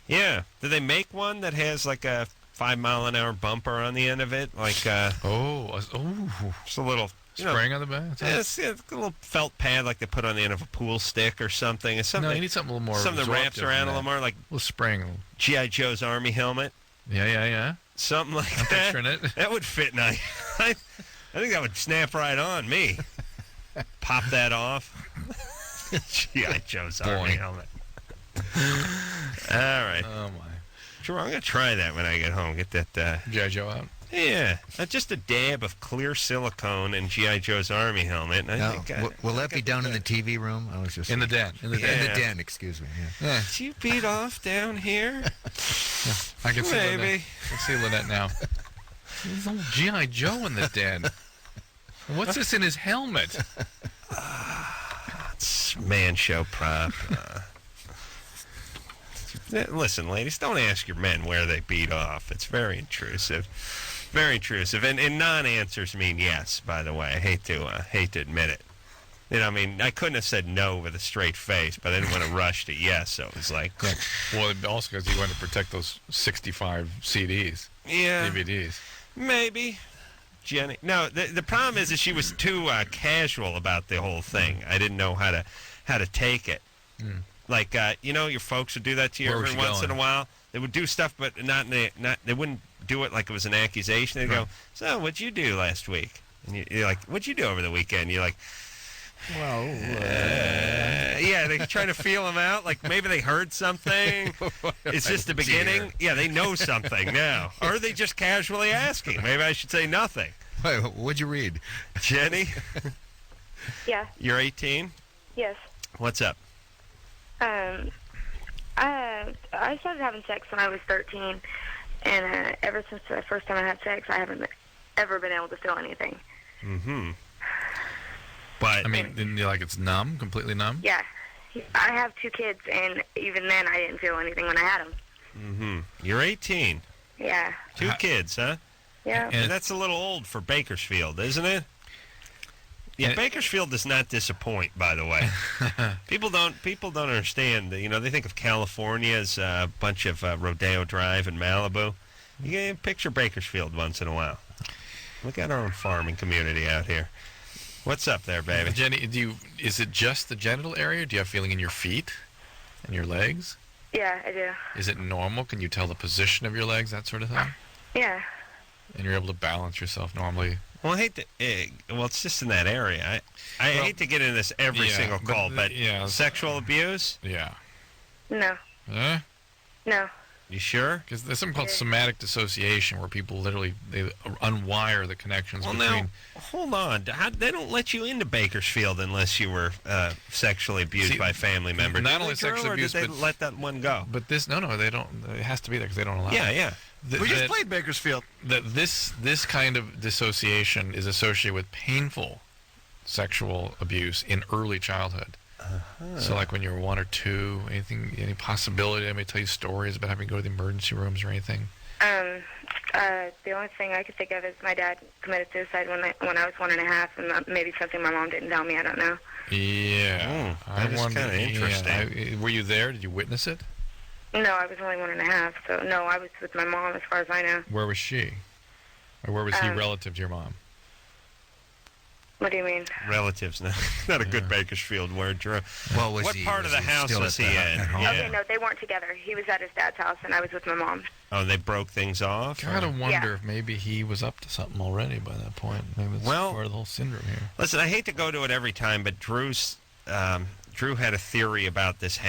Yeah. Do they make one that has like a 5-mile-an-hour bumper on the end of it? Like just a little spraying on the back. It's a little felt pad like they put on the end of a pool stick or something. It's something. No, you need something a little more. Something that wraps around a little more, like a little spraying. G.I. Joe's Army helmet. Yeah. Something like I'm that. picturing it. That would fit nice. I think that would snap right on me. Pop that off. G.I. Joe's Army helmet. All right. Oh my. Sure, I'm gonna try that when I get home. Get that G.I. Joe out. Yeah, just a dab of clear silicone and G.I. Joe's Army helmet. And I think will that be down in the TV room? I was just in the den. In the den. Excuse me. Yeah. Did you beat off down here? I can see Maybe. Lynette. I can see Lynette now. There's old G.I. Joe in the den. What's this in his helmet? It's man show prop. Listen, ladies, don't ask your men where they beat off. It's very intrusive. Very intrusive. And non-answers mean yes, by the way. I hate to admit it. I couldn't have said no with a straight face, but I didn't want to rush to yes, so it was like... Yeah. Well, also because you want to protect those 65 CDs. Yeah. DVDs. Maybe. Jenny. No, the problem is that she was too casual about the whole thing. I didn't know how to take it. Mm. Like, your folks would do that to you every once in a while. They would do stuff, but they wouldn't do it like it was an accusation. They'd go, so what'd you do last week? And you're like, what'd you do over the weekend? You're like, well, yeah, they're trying to feel them out. Like maybe they heard something. It's just the beginning. Yeah, they know something now. Or are they just casually asking? Maybe I should say nothing. Wait, what'd you read? Jenny? Yeah. You're 18? Yes. What's up? I started having sex when I was 13, and ever since the first time I had sex, I haven't ever been able to feel anything. Mm-hmm. But then you're like it's numb, completely numb. Yeah, I have 2 kids, and even then, I didn't feel anything when I had them. Mm-hmm. You're 18. Yeah. 2 kids, huh? Yeah. And that's a little old for Bakersfield, isn't it? Yeah, Bakersfield does not disappoint, by the way. People don't understand. They think of California as a bunch of Rodeo Drive in Malibu. You can picture Bakersfield once in a while. Look at our own farming community out here. What's up there, baby? Jenny, is it just the genital area? Do you have feeling in your feet and your legs? Yeah, I do. Is it normal? Can you tell the position of your legs, that sort of thing? Yeah. And you're able to balance yourself normally? Well, I hate to. It's just in that area. I hate to get into this every single call, but sexual abuse? Yeah. No. Huh? No. You sure? Because there's something called somatic dissociation, where people literally they unwire the connections between. Now, hold on. They don't let you into Bakersfield unless you were sexually abused by a family member. Not only sexually abused, but let that one go. But this, no, they don't. It has to be there because they don't allow. Yeah. We just played Bakersfield. This kind of dissociation is associated with painful sexual abuse in early childhood. So, like when you were 1 or 2, any possibility? Anybody tell you stories about having to go to the emergency rooms or anything? The only thing I could think of is my dad committed suicide when I was 1.5, and maybe something my mom didn't tell me. I don't know. Yeah. That is kind of interesting. Were you there? Did you witness it? No, I was only 1.5, so no, I was with my mom as far as I know. Where was she? Or where was he relative to your mom? What do you mean? Relatives, not a good Bakersfield word, Drew. Well, what part of the house was he in? Yeah. Okay, no, they weren't together. He was at his dad's house, and I was with my mom. Oh, they broke things off? Gotta wonder if maybe he was up to something already by that point. Maybe it's part of the whole syndrome here. Listen, I hate to go to it every time, but Drew had a theory about this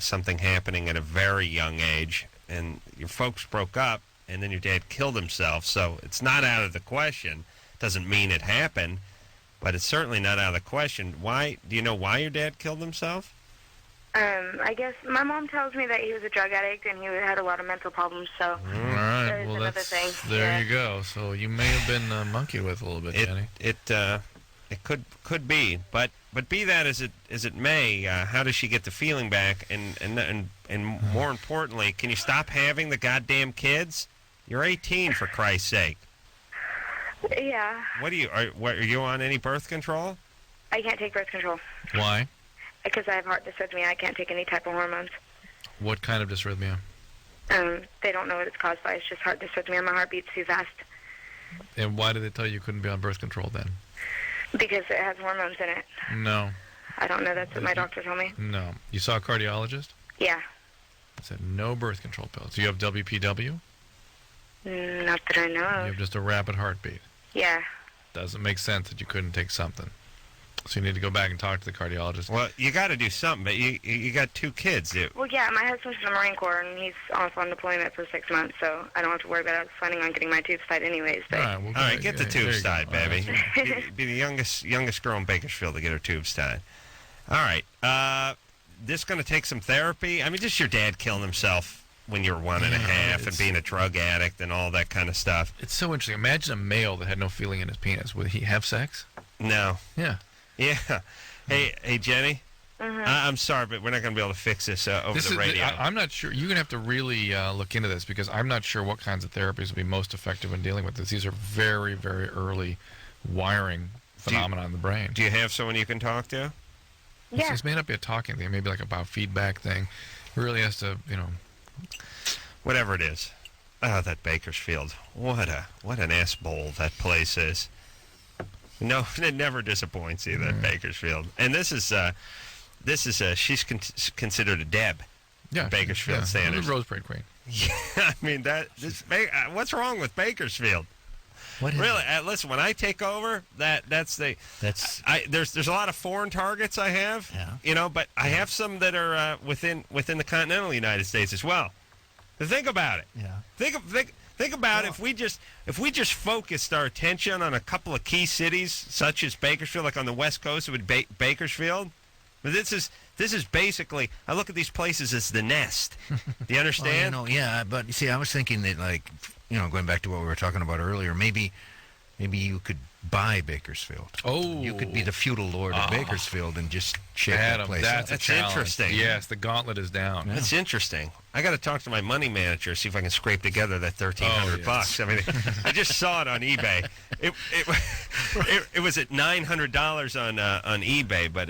something happening at a very young age, and your folks broke up, and then your dad killed himself, so it's not out of the question. Doesn't mean it happened, but it's certainly not out of the question. Do you know why your dad killed himself? I guess my mom tells me that he was a drug addict and he had a lot of mental problems, so All right, there's another thing. There you go. So you may have been monkeyed with a little bit, Jenny. It could be, but be that as it may, how does she get the feeling back? And more importantly, can you stop having the goddamn kids? You're 18, for Christ's sake. Yeah. Are you on any birth control? I can't take birth control. Why? Because I have heart dysrhythmia. I can't take any type of hormones. What kind of dysrhythmia? They don't know what it's caused by. It's just heart dysrhythmia. My heart beats too fast. And why did they tell you couldn't be on birth control then? Because it has hormones in it. No. I don't know. That's what my doctor told me. No. You saw a cardiologist? Yeah. It said no birth control pills. Do you have WPW? Not that I know of. You have just a rapid heartbeat. Yeah. Doesn't make sense that you couldn't take something. So you need to go back and talk to the cardiologist. Well, you got to do something, but you got 2 kids. Well, yeah, my husband's in the Marine Corps, and he's off on deployment for 6 months, so I don't have to worry about it. I was planning on getting my tubes tied anyways. But... All right, get the tubes tied, baby. Be the youngest girl in Bakersfield to get her tubes tied. All right. This going to take some therapy? I mean, just your dad killing himself when you were 1.5 and being a drug addict and all that kind of stuff. It's so interesting. Imagine a male that had no feeling in his penis. Would he have sex? No. Yeah. Yeah. Hey, Jenny. I'm sorry, but we're not going to be able to fix this over the radio. I'm not sure. You're going to have to really look into this because I'm not sure what kinds of therapies will be most effective in dealing with this. These are very, very early wiring phenomena in the brain. Do you have someone you can talk to? Yeah. This may not be a talking thing. Maybe like a biofeedback thing. It really has to, Whatever it is. Oh, that Bakersfield. What an ass bowl that place is. No, it never disappoints you, that Bakersfield. And this is she's considered a Deb. Yeah, Bakersfield standards. Rose Parade Queen. Yeah, I mean what's wrong with Bakersfield? What is really? Listen, when I take over, there's a lot of foreign targets I have. Yeah. But I have some that are within the continental United States as well. So think about it. Yeah. Think about if we just focused our attention on a couple of key cities, such as Bakersfield, like on the West Coast, it would be Bakersfield. But this is basically, I look at these places as the nest. Do you understand? Well, yeah, but you see, I was thinking that, like, going back to what we were talking about earlier, maybe you could buy Bakersfield. Oh, you could be the feudal lord of Bakersfield and just shake that place up. That's interesting. Yes, the gauntlet is down. Yeah. That's interesting. I got to talk to my money manager, see if I can scrape together that $1,300. I mean, I just saw it on eBay. It was at $900 on eBay, but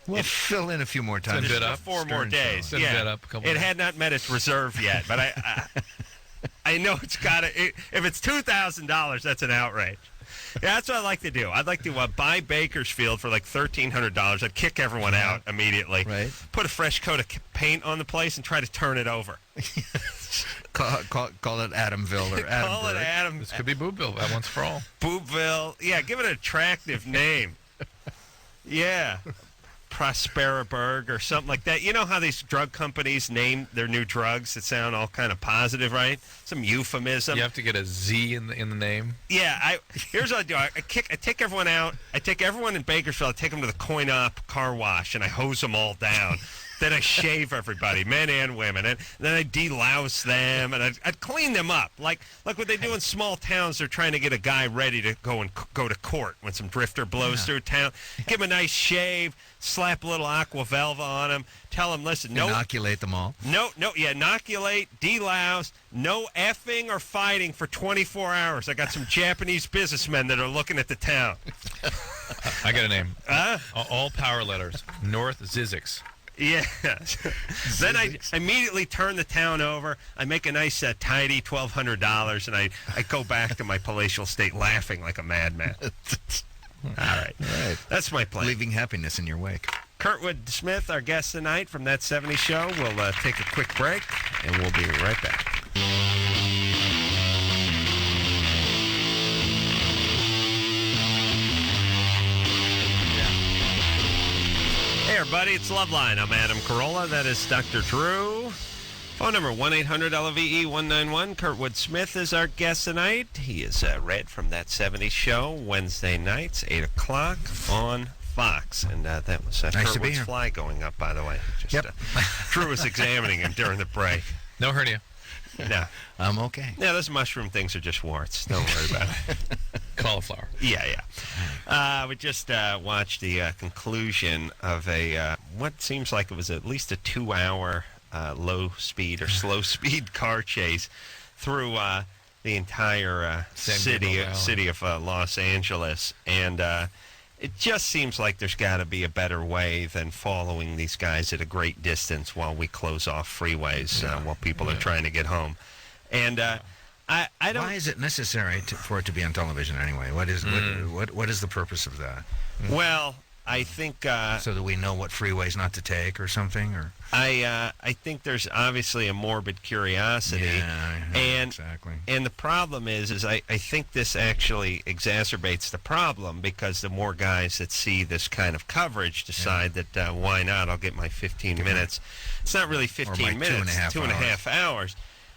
we'll fill in a few more times. Bid up. 4 more days. Bid up a couple it days. had not met its reserve yet, but I know it's got to. If it's $2,000, that's an outrage. Yeah, that's what I'd like to do. I'd like to buy Bakersfield for like $1,300. I'd kick everyone out immediately. Right. Put a fresh coat of paint on the place and try to turn it over. Call it Adamville or Adamburg. Call it Adam. This could be Boobville. That once for all. Boobville. Yeah, give it an attractive name. Yeah. Prosperaburg or something like that. You know how these drug companies name their new drugs that sound all kind of positive, right? Some euphemism. You have to get a Z in the name. Yeah, here's what I do. I take everyone out. I take everyone in Bakersfield. I take them to the Coin-Op car wash, and I hose them all down. Then I shave everybody, men and women, and then I delouse them, and I'd clean them up, like what they do in small towns. They're trying to get a guy ready to go to court when some drifter blows through town. Give him a nice shave, slap a little aqua velva on him, tell him, listen, no, inoculate them all. Inoculate, delouse, no effing or fighting for 24 hours. I got some Japanese businessmen that are looking at the town. I got a name. All power letters. North Zizix. Yeah. Then I immediately turn the town over. I make a nice tidy $1,200, and I go back to my palatial state laughing like a madman. All right. That's my plan. Leaving happiness in your wake. Kurtwood Smith, our guest tonight from That 70s Show. We'll take a quick break, and we'll be right back. Hey, everybody, it's Loveline. I'm Adam Carolla. That is Dr. Drew. Phone number 1-800-LVE-191. Kurtwood Smith is our guest tonight. He is Red from That 70s Show, Wednesday nights, 8 o'clock on Fox. And that was nice to be Kurtwood's here. fly going up, by the way. Drew was examining him during the break. No hernia. No. I'm okay. Yeah, those mushroom things are just warts. Don't worry about it. Cauliflower. Yeah. We just watched the conclusion of what seems like it was at least a 2-hour low-speed or slow-speed car chase through the entire city of Los Angeles. And it just seems like there's got to be a better way than following these guys at a great distance while we close off freeways while people are trying to get home. And I don't. Why is it necessary for it to be on television anyway? What is the purpose of that? Well, I think so that we know what freeways not to take or something, or I think there's obviously a morbid curiosity, exactly. And the problem is I think this actually exacerbates the problem, because the more guys that see this kind of coverage decide that why not? I'll get my 15 minutes. It's not really 15 minutes, 2.5 hours.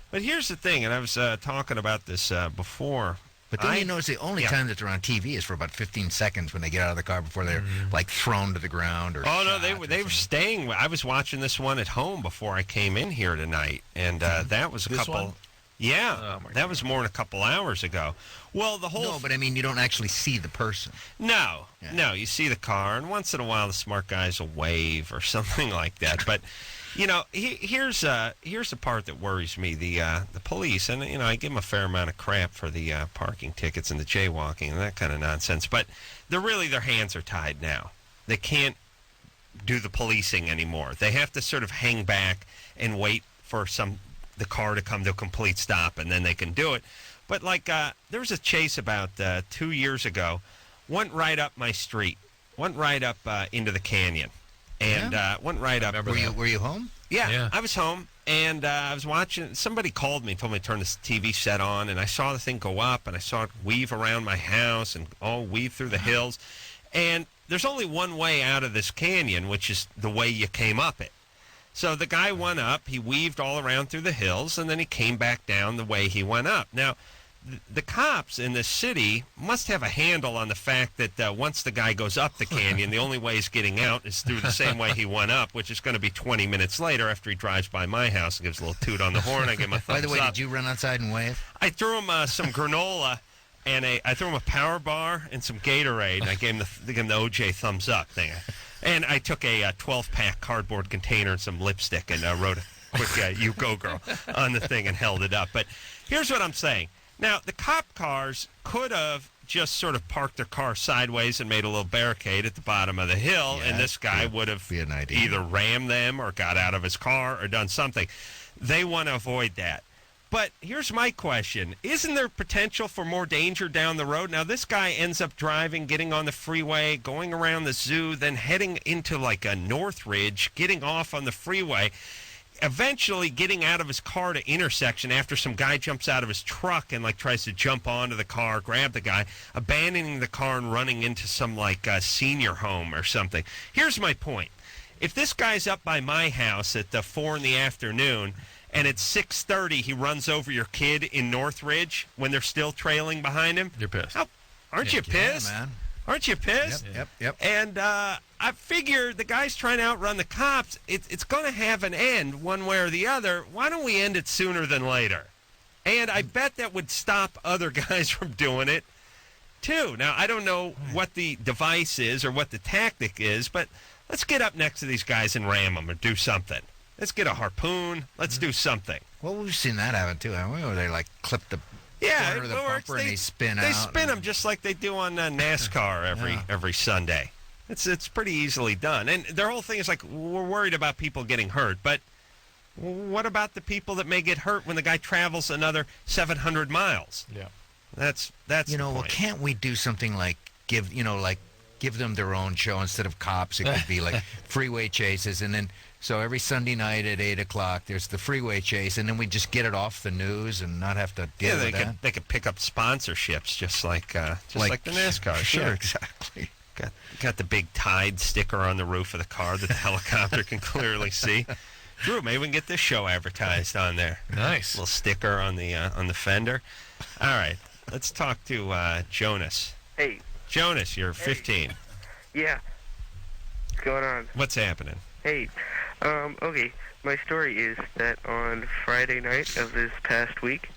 But here's the thing, and I was talking about this before. But then you notice the only time that they're on TV is for about 15 seconds when they get out of the car before they're like thrown to the ground or. Oh no, they were staying. I was watching this one at home before I came in here tonight, and that was a couple. One? Yeah, that was more than a couple hours ago. Well, the whole. No, but I mean, you don't actually see the person. No, you see the car, and once in a while the smart guys will wave or something like that. But you know, here's the part that worries me. The police, and I give them a fair amount of crap for the parking tickets and the jaywalking and that kind of nonsense. But their hands are tied now. They can't do the policing anymore. They have to sort of hang back and wait for the car to come to a complete stop, and then they can do it. But like there was a chase about 2 years ago, went right up my street, went right up into the canyon. And went right up. Were you home? Yeah, I was home, and I was watching. Somebody called me and told me to turn the TV set on, and I saw the thing go up, and I saw it weave around my house and all weave through the hills. And there's only one way out of this canyon, which is the way you came up it. So the guy went up, he weaved all around through the hills, and then he came back down the way he went up. Now, the cops in this city must have a handle on the fact that once the guy goes up the canyon, the only way he's getting out is through the same way he went up, which is going to be 20 minutes later after he drives by my house and gives a little toot on the horn. I give him a thumbs up. By the way, did you run outside and wave? I threw him some granola, and I threw him a power bar and some Gatorade, and I gave him the OJ thumbs up thing. And I took a 12-pack cardboard container and some lipstick and wrote a quick "You Go Girl" on the thing and held it up. But here's what I'm saying. Now, the cop cars could have just sort of parked their car sideways and made a little barricade at the bottom of the hill, and this guy would have either rammed them or got out of his car or done something. They want to avoid that. But here's my question. Isn't there potential for more danger down the road? Now, this guy ends up driving, getting on the freeway, going around the zoo, then heading into like a Northridge, getting off on the freeway, eventually getting out of his car to intersection after some guy jumps out of his truck and like tries to jump onto the car, grab the guy, abandoning the car and running into some like senior home or something. Here's my point. If this guy's up by my house at 4 in the afternoon and at 6:30 he runs over your kid in Northridge when they're still trailing behind him, you're pissed. Aren't you pissed? Yeah, man. Aren't you pissed? Yep. And I figure the guy's trying to outrun the cops. It's going to have an end one way or the other. Why don't we end it sooner than later? And I bet that would stop other guys from doing it, too. Now, I don't know what the device is or what the tactic is, but let's get up next to these guys and ram them or do something. Let's get a harpoon. Let's do something. Well, we've seen that happen, too, haven't we? Where they, like, clip the corner of the bumper and they spin out. They spin them just like they do on NASCAR every Sunday. It's pretty easily done. And their whole thing is like, we're worried about people getting hurt, but what about the people that may get hurt when the guy travels another 700 miles? Yeah. That's you know, the well, point. can't we do something like give them their own show instead of cops? It could be like freeway chases, and then so every Sunday night at 8:00 there's the freeway chase, and then we just get it off the news and not have to deal with that. They could pick up sponsorships just like the NASCAR. Sure, exactly. Got the big Tide sticker on the roof of the car that the helicopter can clearly see. Drew, maybe we can get this show advertised on there. Nice. Little sticker on the fender. All right, let's talk to Jonas. Hey. Jonas, you're 15. Yeah. What's going on? What's happening? Hey. Okay. My story is that on Friday night of this past week,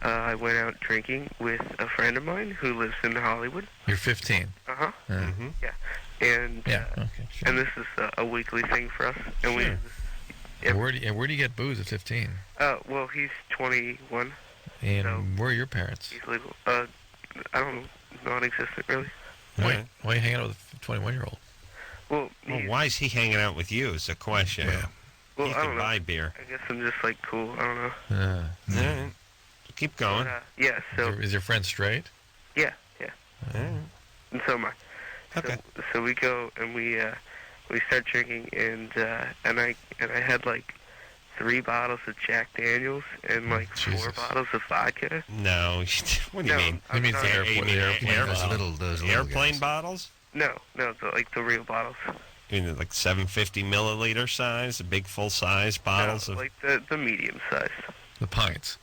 I went out drinking with a friend of mine who lives in Hollywood. You're 15. Uh-huh. Mm-hmm. Yeah. And okay, sure. and this is a weekly thing for us. And Sure. And where do you get booze at 15? Well, he's 21. And so where are your parents? he's legal. I don't know, non-existent really. Why are you hanging out with a 21-year-old? Well, why is he hanging out with you is the question. Yeah. Well, he I can don't know. buy beer. I guess I'm just like cool. I don't know. All right. Keep going. Yeah. So Is your friend straight? yeah. All right. And so am I. Okay. So we go and we start drinking, and I had like 3 bottles of Jack Daniels and like 4 bottles of vodka. No, what do you mean? He means the airplane. Those airplane bottles? No, the real bottles. You mean like 750 milliliter size, the big full size bottles No, of? like the medium size. The pints.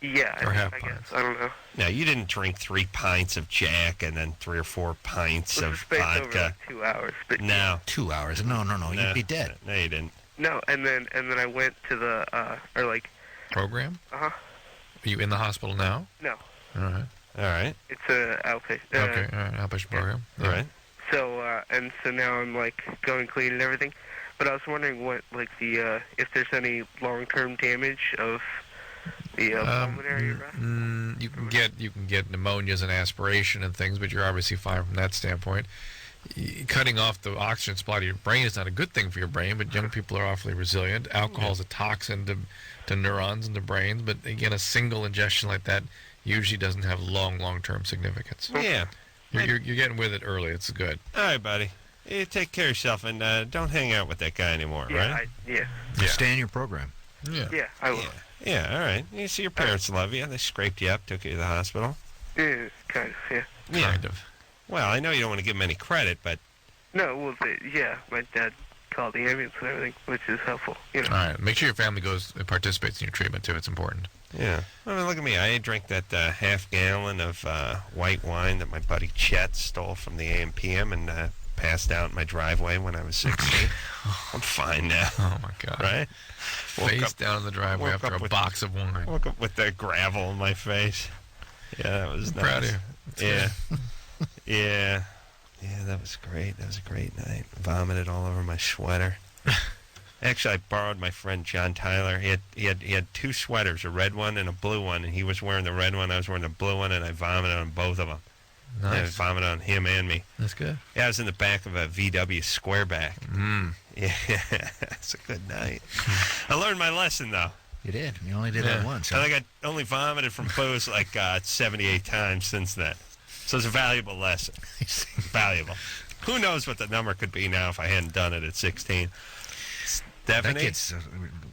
Yeah, Or half I pints. guess. I don't know. No, you didn't drink 3 pints of Jack and then 3 or 4 pints It was of spaced over vodka. like 2 hours. But No. 2 hours? No, you'd be dead. No, you didn't. No, and then I went to the Program? Uh-huh. Are you in the hospital now? No. All right. All right. It's a outpatient. Okay, all right. Outpatient program. All right. So now I'm like going clean and everything, but I was wondering what like the if there's any long-term damage of the pulmonary arrest. You can get pneumonias and aspiration and things, but you're obviously fine from that standpoint. Cutting off the oxygen supply to your brain is not a good thing for your brain, but young people are awfully resilient. Alcohol is a toxin to neurons and to brains, but again, a single ingestion like that usually doesn't have long-term significance. Yeah. You're getting with it early. It's good. All right, buddy. You take care of yourself and don't hang out with that guy anymore, right? Yeah. Stay in your program. Yeah, I will. Yeah, all right. You see, your parents love you. They scraped you up, took you to the hospital. Yeah, kind of, yeah. Kind of. Well, I know you don't want to give them any credit, but... No, well, my dad called the ambulance and everything, which is helpful, you know. All right. Make sure your family goes and participates in your treatment, too. It's important. Yeah. I mean, look at me. I drank that half-gallon of white wine that my buddy Chet stole from the AM/PM and passed out in my driveway when I was 16. I'm fine now. Oh, my God. Right? Face down in the driveway after a box of wine. Woke up with the gravel in my face. Yeah, that was nice. Proud of you. That's Yeah, that was great. That was a great night. Vomited all over my sweater. Actually, I borrowed my friend John Tyler. He had 2 sweaters, a red one and a blue one, and he was wearing the red one. I was wearing the blue one, and I vomited on both of them. Nice. I vomited on him and me. That's good. Yeah, I was in the back of a VW Squareback. Yeah, it's a good night. I learned my lesson, though. You did. You only did that once. Huh? I think I only vomited from booze like 78 times since then. So it's a valuable lesson. Valuable. Who knows what the number could be now if I hadn't done it at 16. Stephanie? That kid's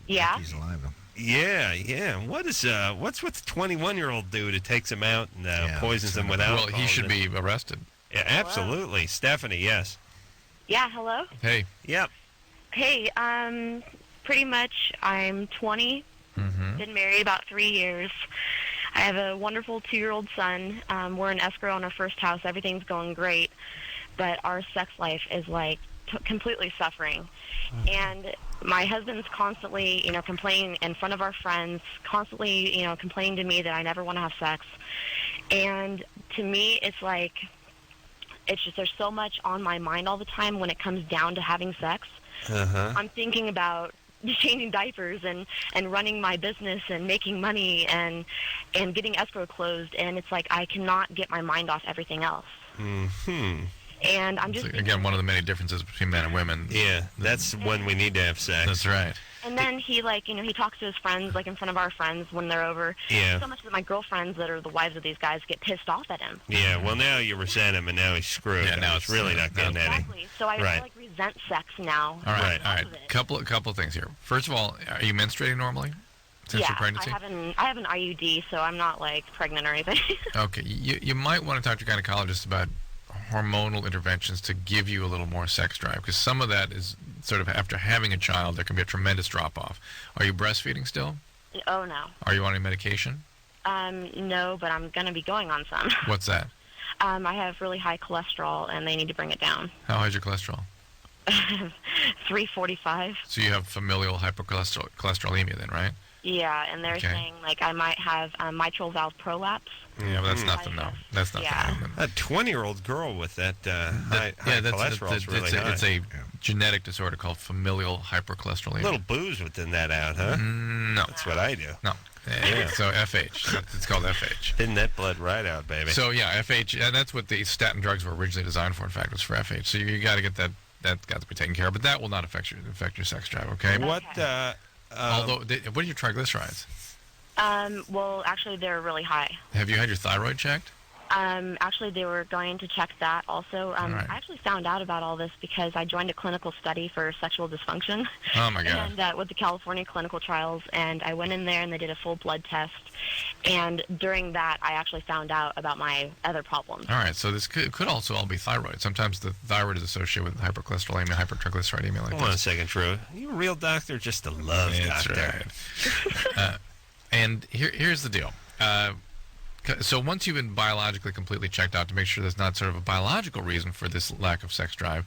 Yeah. he's alive, though. Yeah. What's with the 21-year-old dude who takes him out and poisons him with alcohol? Well, he should be arrested. Yeah, absolutely. Hello? Stephanie, yes. Yeah, hello? Hey. Yep. Hey, pretty much I'm 20, been married about 3 years. I have a wonderful 2-year-old son. We're in escrow on our first house. Everything's going great. but our sex life is like completely suffering. And my husband's constantly, complaining in front of our friends, constantly, complaining to me that I never want to have sex. And to me, it's like, it's just, there's so much on my mind all the time when it comes down to having sex. I'm thinking about changing diapers and running my business and making money and getting escrow closed. And it's like, I cannot get my mind off everything else. And I'm just again, one of the many differences between men and women. Yeah, that's when we need to have sex. That's right. And then he, he talks to his friends, in front of our friends when they're over. Yeah. So much that my girlfriends that are the wives of these guys get pissed off at him. Yeah, well, now you resent him, and now he's screwed. Yeah, now it's really not getting any. Exactly. So I resent sex now. All right. Couple of things here. First of all, are you menstruating normally since your pregnancy? I have an IUD, so I'm not, pregnant or anything. Okay. You might want to talk to your gynecologist about hormonal interventions to give you a little more sex drive, because some of that is sort of after having a child, there can be a tremendous drop-off. Are you breastfeeding still? Oh, no. Are you on any medication? No, but I'm going to be going on some. What's that? I have really high cholesterol, and they need to bring it down. How high is your cholesterol? 345. So you have familial hypercholesterolemia then, right? Yeah, and they're saying, I might have mitral valve prolapse. Yeah, but that's nothing, though. That's nothing. Yeah. A 20-year-old girl with that high cholesterol is really high. It's a genetic disorder called familial hypercholesterolemia. A little booze would thin that out, huh? No. That's what I do. No. Yeah. So FH. It's called FH. Thin that blood right out, baby. So, yeah, FH, and that's what the statin drugs were originally designed for, in fact, was for FH. So you got to get that. That's got to be taken care of, but that will not affect your sex drive, okay? What, although, what are your triglycerides? Well, actually, they're really high. Have you had your thyroid checked? Actually, they were going to check that also. Right. I actually found out about all this because I joined a clinical study for sexual dysfunction. Oh, my God. And with the California clinical trials, and I went in there and they did a full blood test. And during that, I actually found out about my other problems. All right, so this could also all be thyroid. Sometimes the thyroid is associated with hypercholesterolemia, hypertriglyceridemia like Hold on a second, Drew. Are you a real doctor or just a love doctor? That's right. And here's the deal. So once you've been biologically completely checked out to make sure there's not sort of a biological reason for this lack of sex drive,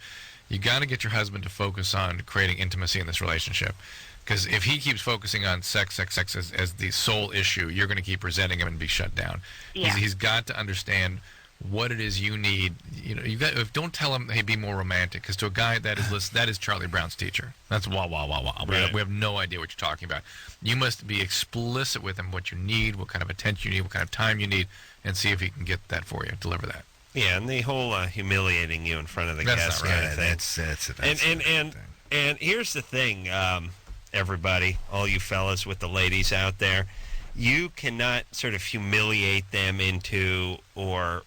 you got to get your husband to focus on creating intimacy in this relationship. Because if he keeps focusing on sex as the sole issue, you're going to keep resenting him and be shut down. Yeah. He's got to understand what it is you need. Don't tell him, hey, be more romantic, because to a guy that is Charlie Brown's teacher. That's wah wah wah wah. Right. We have no idea what you're talking about. You must be explicit with him what you need, what kind of attention you need, what kind of time you need, and see if he can get that for you. Deliver that. Yeah, and the whole humiliating you in front of the guests kind of thing. And here's the thing, everybody, all you fellas with the ladies out there, you cannot sort of humiliate them into or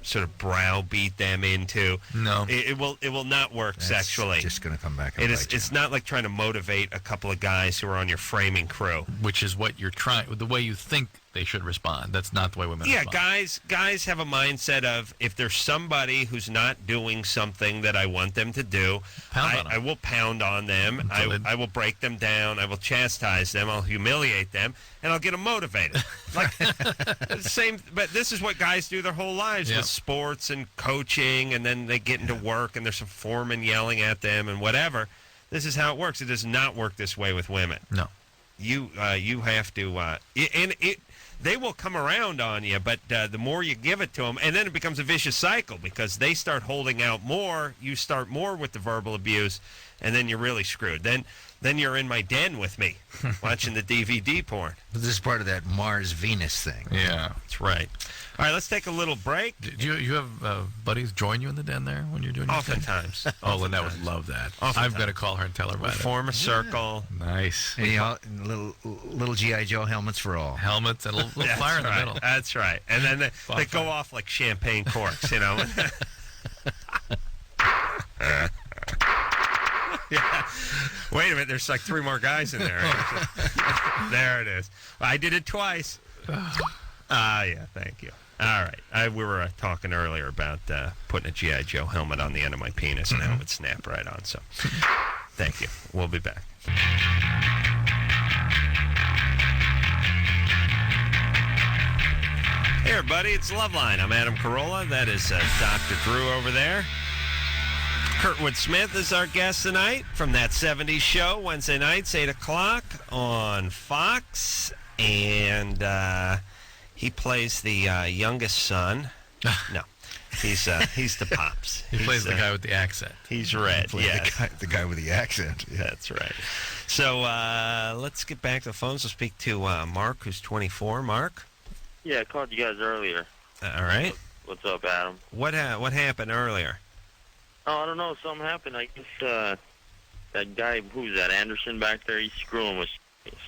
sort of browbeat them into. No. It will not work sexually. It's just going to come back and It bite is. you. It's not like trying to motivate a couple of guys who are on your framing crew. Which is what you're trying, the way you think they should respond. That's not the way women respond. Guys have a mindset of, if there's somebody who's not doing something that I want them to do, I will pound on them. I will break them down. I will chastise them. I'll humiliate them, and I'll get them motivated. Same. But this is what guys do their whole lives with sports and coaching, and then they get into work, and there's some foreman yelling at them and whatever. This is how it works. It does not work this way with women. No. You have to, they will come around on you, but the more you give it to them, and then it becomes a vicious cycle because they start holding out more, you start more with the verbal abuse, and then you're really screwed. Then you're in my den with me watching the DVD porn. This is part of that Mars-Venus thing. Yeah. That's right. All right, let's take a little break. Do you have buddies join you in the den there when you're doing your thing? Oftentimes. Oh, Lynette would love that. I've got to call her and tell her about it. Form a circle. Nice. And, little G.I. Joe helmets for all. Helmets and a little fire in the middle. That's right. And then they go off like champagne corks, you know. Yeah. Wait a minute, there's like 3 more guys in there. There it is. I did it twice. Yeah, thank you. All right. We were talking earlier about putting a G.I. Joe helmet on the end of my penis, and how it would snap right on. So, thank you. We'll be back. Hey, everybody. It's Loveline. I'm Adam Carolla. That is Dr. Drew over there. Kurtwood Smith is our guest tonight from That 70s Show, Wednesday nights, 8 o'clock on Fox. And he plays the youngest son. No, he's the Pops. He plays the guy with the accent. He's Red, yes. The guy with the accent. Yeah. That's right. So let's get back to the phones. We'll speak to Mark, who's 24. Mark? Yeah, I called you guys earlier. All right. What's up, Adam? What happened earlier? Oh, I don't know. Something happened. I guess that guy, who's that, Anderson back there, he's screwing with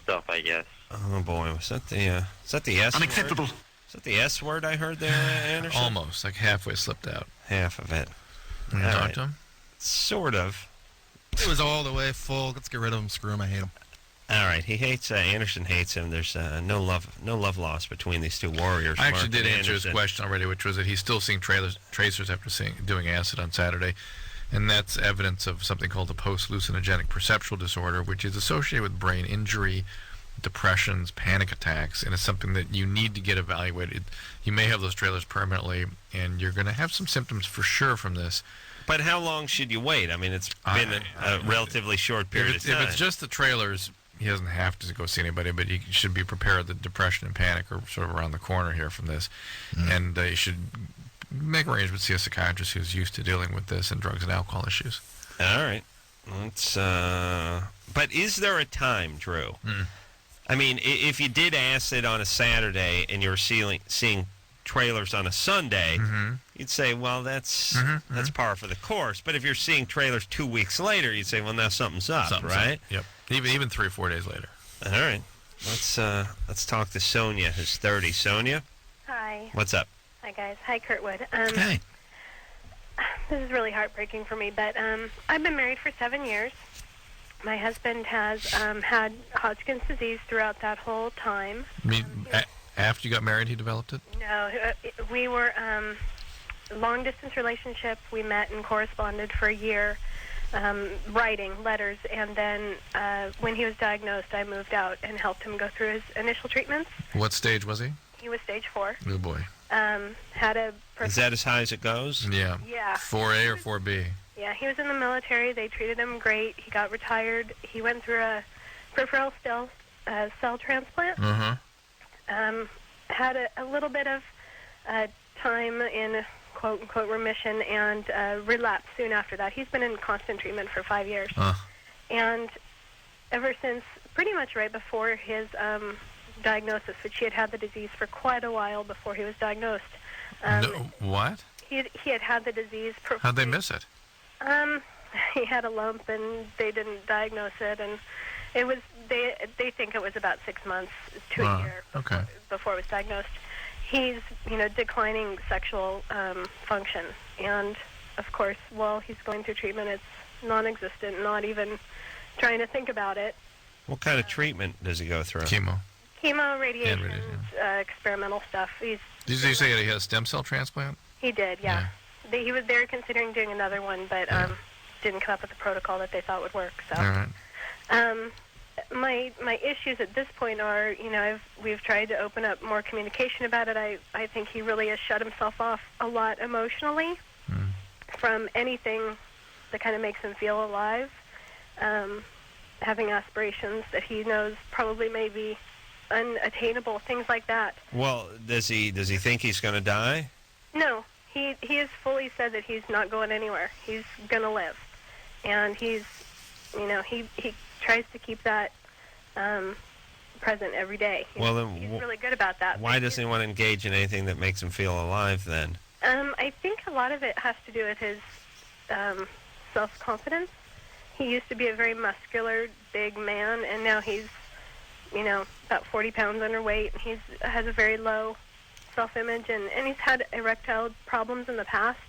stuff, I guess. Oh, boy. Was that the S Unacceptable. word? Is that the S word I heard there, Anderson? Almost. Like halfway slipped out. Half of it. You All talk right. to him? Sort of. It was all the way full. Let's get rid of him. Screw him. I hate him. All right. He hates, Anderson hates him. There's no love lost between these two warriors. I actually Mark did and answer his Anderson. question already, which was that he's still seeing tracers after doing acid on Saturday. And that's evidence of something called a post-hallucinogenic perceptual disorder, which is associated with brain injury, depressions, panic attacks, and it's something that you need to get evaluated. You may have those trailers permanently, and you're going to have some symptoms for sure from this. But how long should you wait? I mean, it's been a relatively short period of time. If it's just the trailers, he doesn't have to go see anybody, but he should be prepared that depression and panic are sort of around the corner here from this. And you should make arrangements to see a psychiatrist who's used to dealing with this and drugs and alcohol issues. All right. Let's, but is there a time, Drew? I mean, if you did acid on a Saturday and you're seeing trailers on a Sunday, you'd say, well, that's par for the course. But if you're seeing trailers 2 weeks later, you'd say, well, now something's up, right? Yep. Even 3 or 4 days later. All right. Let's talk to Sonia, who's 30. Sonia? Hi. What's up? Hi, guys. Hi, Kurtwood. Hey. This is really heartbreaking for me, but I've been married for 7 years. My husband has had Hodgkin's disease throughout that whole time. After you got married, he developed it? No, we were long-distance relationship. We met and corresponded for a year, writing letters, and then when he was diagnosed, I moved out and helped him go through his initial treatments. What stage was he? He was stage 4. Oh, boy. Had a... Is that as high as it goes? Yeah. Yeah. 4A or 4B? Yeah, he was in the military. They treated him great. He got retired. He went through a peripheral cell transplant. Had a little bit of time in quote-unquote remission and relapsed soon after that. He's been in constant treatment for 5 years. And ever since, pretty much right before his diagnosis, which he had had the disease for quite a while before he was diagnosed. What? He had the disease. How'd they miss it? He had a lump, and they didn't diagnose it, and it was they think it was about 6 months to a year before it was diagnosed. He's declining sexual function, and of course, while he's going through treatment, it's non-existent. Not even trying to think about it. What kind of treatment does he go through? Chemo, radiation, experimental stuff. Did you say he had a stem cell transplant? He did, yeah. They were considering doing another one, but didn't come up with the protocol that they thought would work. So, all right. My issues at this point are, we've tried to open up more communication about it. I think he really has shut himself off a lot emotionally from anything that kind of makes him feel alive. Having aspirations that he knows probably may be unattainable, things like that. Well, does he think he's going to die? No, he has fully said that he's not going anywhere. He's going to live, and he's, he tries to keep that present every day. He's really good about that. Why doesn't he want to engage in anything that makes him feel alive then? I think a lot of it has to do with his self-confidence. He used to be a very muscular, big man, and now he's, about 40 pounds underweight. He has a very low self-image, and he's had erectile problems in the past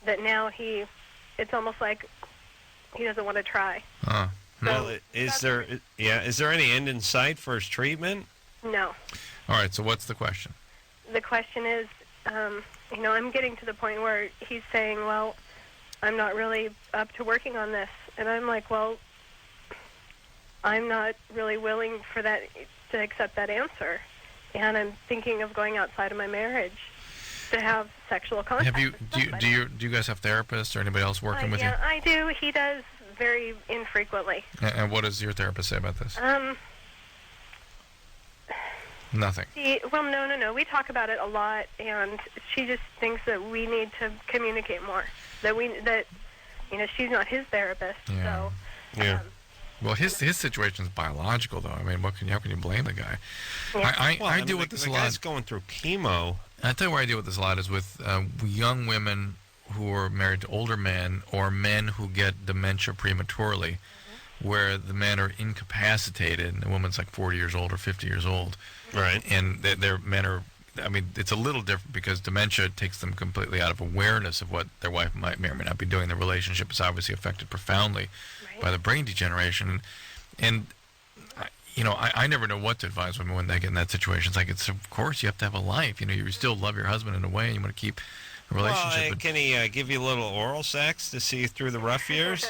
that now it's almost like he doesn't want to try. Well, is there any end in sight for his treatment? No. All right, so what's the question? The question is, I'm getting to the point where he's saying, well, I'm not really up to working on this. And I'm like, well, I'm not really willing for that to accept that answer. And I'm thinking of going outside of my marriage. to have sexual contact. Have you do you guys have therapists or anybody else working with yeah, I do. He does very infrequently. you? And what does your therapist say about this? Nothing. Well, no. We talk about it a lot, and she just thinks that we need to communicate more. That she's not his therapist. Yeah. So. Yeah. Well, his situation is biological, though. I mean, how can you blame the guy? Yeah. I deal with this a lot. The guy's going through chemo. I tell you where I deal with this a lot is with young women who are married to older men or men who get dementia prematurely, where the men are incapacitated and the woman's like 40 years old or 50 years old. Right. And their men are, I mean, it's a little different because dementia takes them completely out of awareness of what their wife may or may not be doing. The relationship is obviously affected profoundly by the brain degeneration. And I never know what to advise women when they get in that situation. It's like, of course you have to have a life. You still love your husband in a way, and you want to keep a relationship. Well, can he give you a little oral sex to see you through the rough years?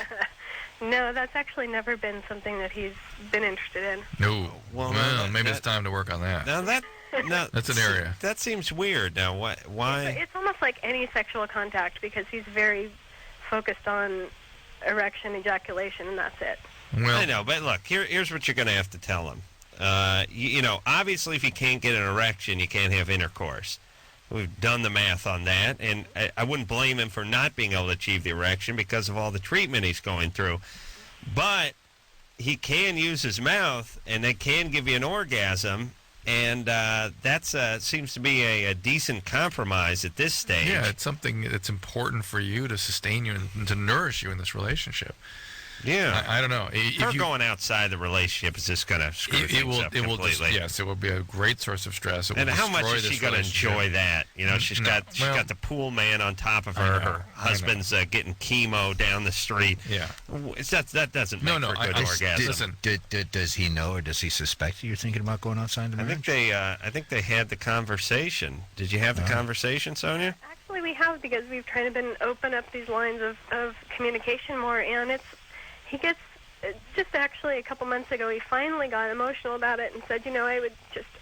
No, that's actually never been something that he's been interested in. No. Well, maybe it's time to work on that. Now that's an area. That seems weird. Now, why? It's almost like any sexual contact because he's very focused on erection, ejaculation, and that's it. Well, I know, but look, here's what you're going to have to tell him. Obviously, if you can't get an erection, you can't have intercourse. We've done the math on that, and I wouldn't blame him for not being able to achieve the erection because of all the treatment he's going through. But he can use his mouth, and they can give you an orgasm, and that seems to be a decent compromise at this stage. Yeah, it's something that's important for you to sustain you and to nourish you in this relationship. Yeah, I don't know. Her going outside the relationship is just going to screw things up completely. It will be a great source of stress. And how much is she going to enjoy that? She's got the pool man on top of her. Her husband's getting chemo down the street. Yeah, that doesn't make for a good orgasm. Listen, does he know or does he suspect you're thinking about going outside the marriage? I think they had the conversation. Did you have the conversation, Sonia? Actually, we have because we've kind of been open up these lines of communication more, and he gets, just actually a couple months ago, he finally got emotional about it and said,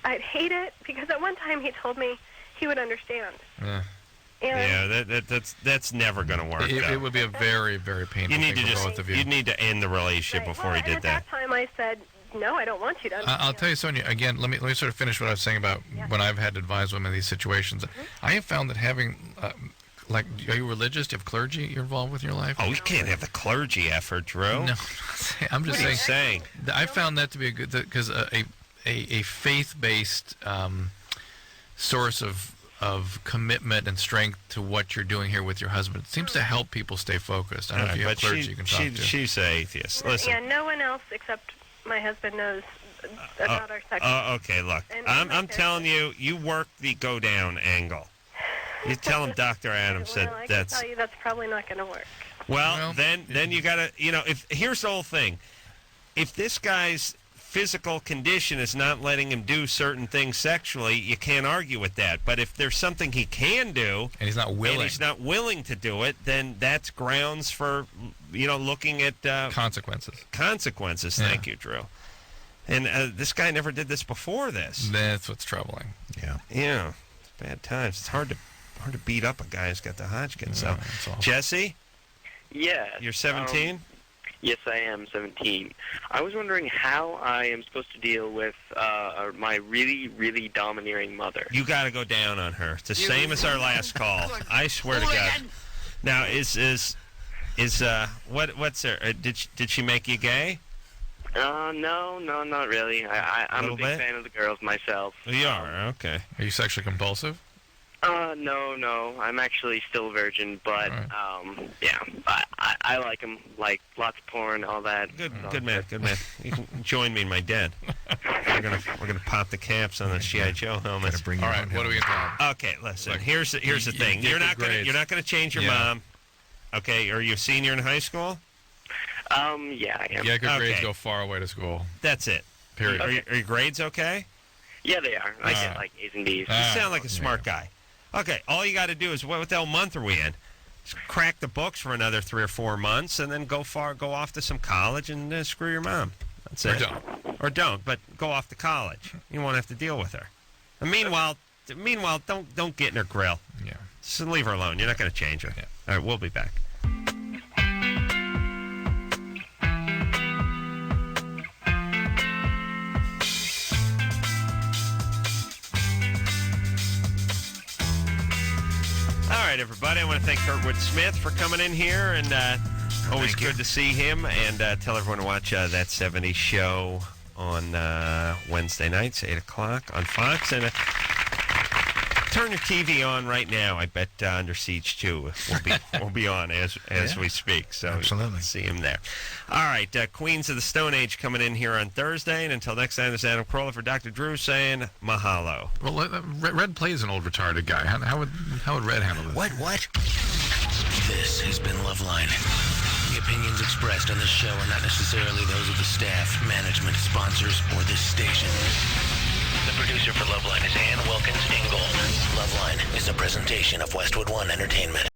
I'd hate it, because at one time he told me he would understand. Yeah. That's never going to work. It would be a very, very painful thing for both of you. You need to end the relationship before he did at that time I said, no, I don't want you to understand. I'll tell you, Sonia, again, let me sort of finish what I was saying about when I've had to advise women in these situations. I have found that having... are you religious? Do you have clergy you're involved with in your life? Oh, we can't have the clergy effort, Drew. No, I'm just saying. I found that to be a good, because a faith-based source of commitment and strength to what you're doing here with your husband seems to help people stay focused. I don't know if you have clergy you can talk to. She's an atheist. Listen. Yeah, no one else except my husband knows about our sex. Okay, look, I'm telling you, you work the go down angle. You tell him Dr. Adams said I can tell you that's probably not going to work. Well, then you got to, here's the whole thing. If this guy's physical condition is not letting him do certain things sexually, you can't argue with that. But if there's something he can do, and he's not willing to do it, then that's grounds for, looking at consequences. Consequences. Thank you, Drew. And this guy never did this before this. That's what's troubling. Yeah. It's bad times. It's hard to beat up a guy who's got the Hodgkin. So, Jesse? Yeah. You're 17? Yes, I am 17. I was wondering how I am supposed to deal with my really, really domineering mother. You got to go down on her. It's the same as our last call. I swear to God. Now, what's her? Did she make you gay? No, not really. I'm a big fan of the girls myself. You are? Okay. Are you sexually compulsive? No. I'm actually still a virgin, but I like them, like lots of porn, all that. Good man. You can join me in my den. We're gonna pop the caps on the G.I. Joe helmets. All right, what do we get? Okay, listen. Here's the thing. You're not gonna change your mom. Okay, are you a senior in high school? Yeah, I am. Yeah, good grades go far away to school. That's it. Period. Okay. Are your grades okay? Yeah, they are. I get like A's and B's. You sound like a smart guy. Okay, all you got to do is, what the hell month are we in? Just crack the books for another 3 or 4 months, and then go off to some college and screw your mom. That's it. Or don't, but go off to college. You won't have to deal with her. And meanwhile, Meanwhile, don't get in her grill. Yeah. Just leave her alone. You're not going to change her. Yeah. All right, we'll be back. All right, everybody. I want to thank Kurtwood Smith for coming in here, and always good to see him. And tell everyone to watch that 70s show on Wednesday nights, 8 o'clock on Fox. And turn your TV on right now. I bet Under Siege 2 will be on as we speak. So absolutely. See him there. All right, Queens of the Stone Age coming in here on Thursday. And until next time, this is Adam Carolla for Dr. Drew saying mahalo. Well, Red plays an old retarded guy. How would Red handle this? What? This has been Loveline. The opinions expressed on this show are not necessarily those of the staff, management, sponsors, or this station. The producer for Loveline is Ann Wilkins Ingold. Loveline is a presentation of Westwood One Entertainment.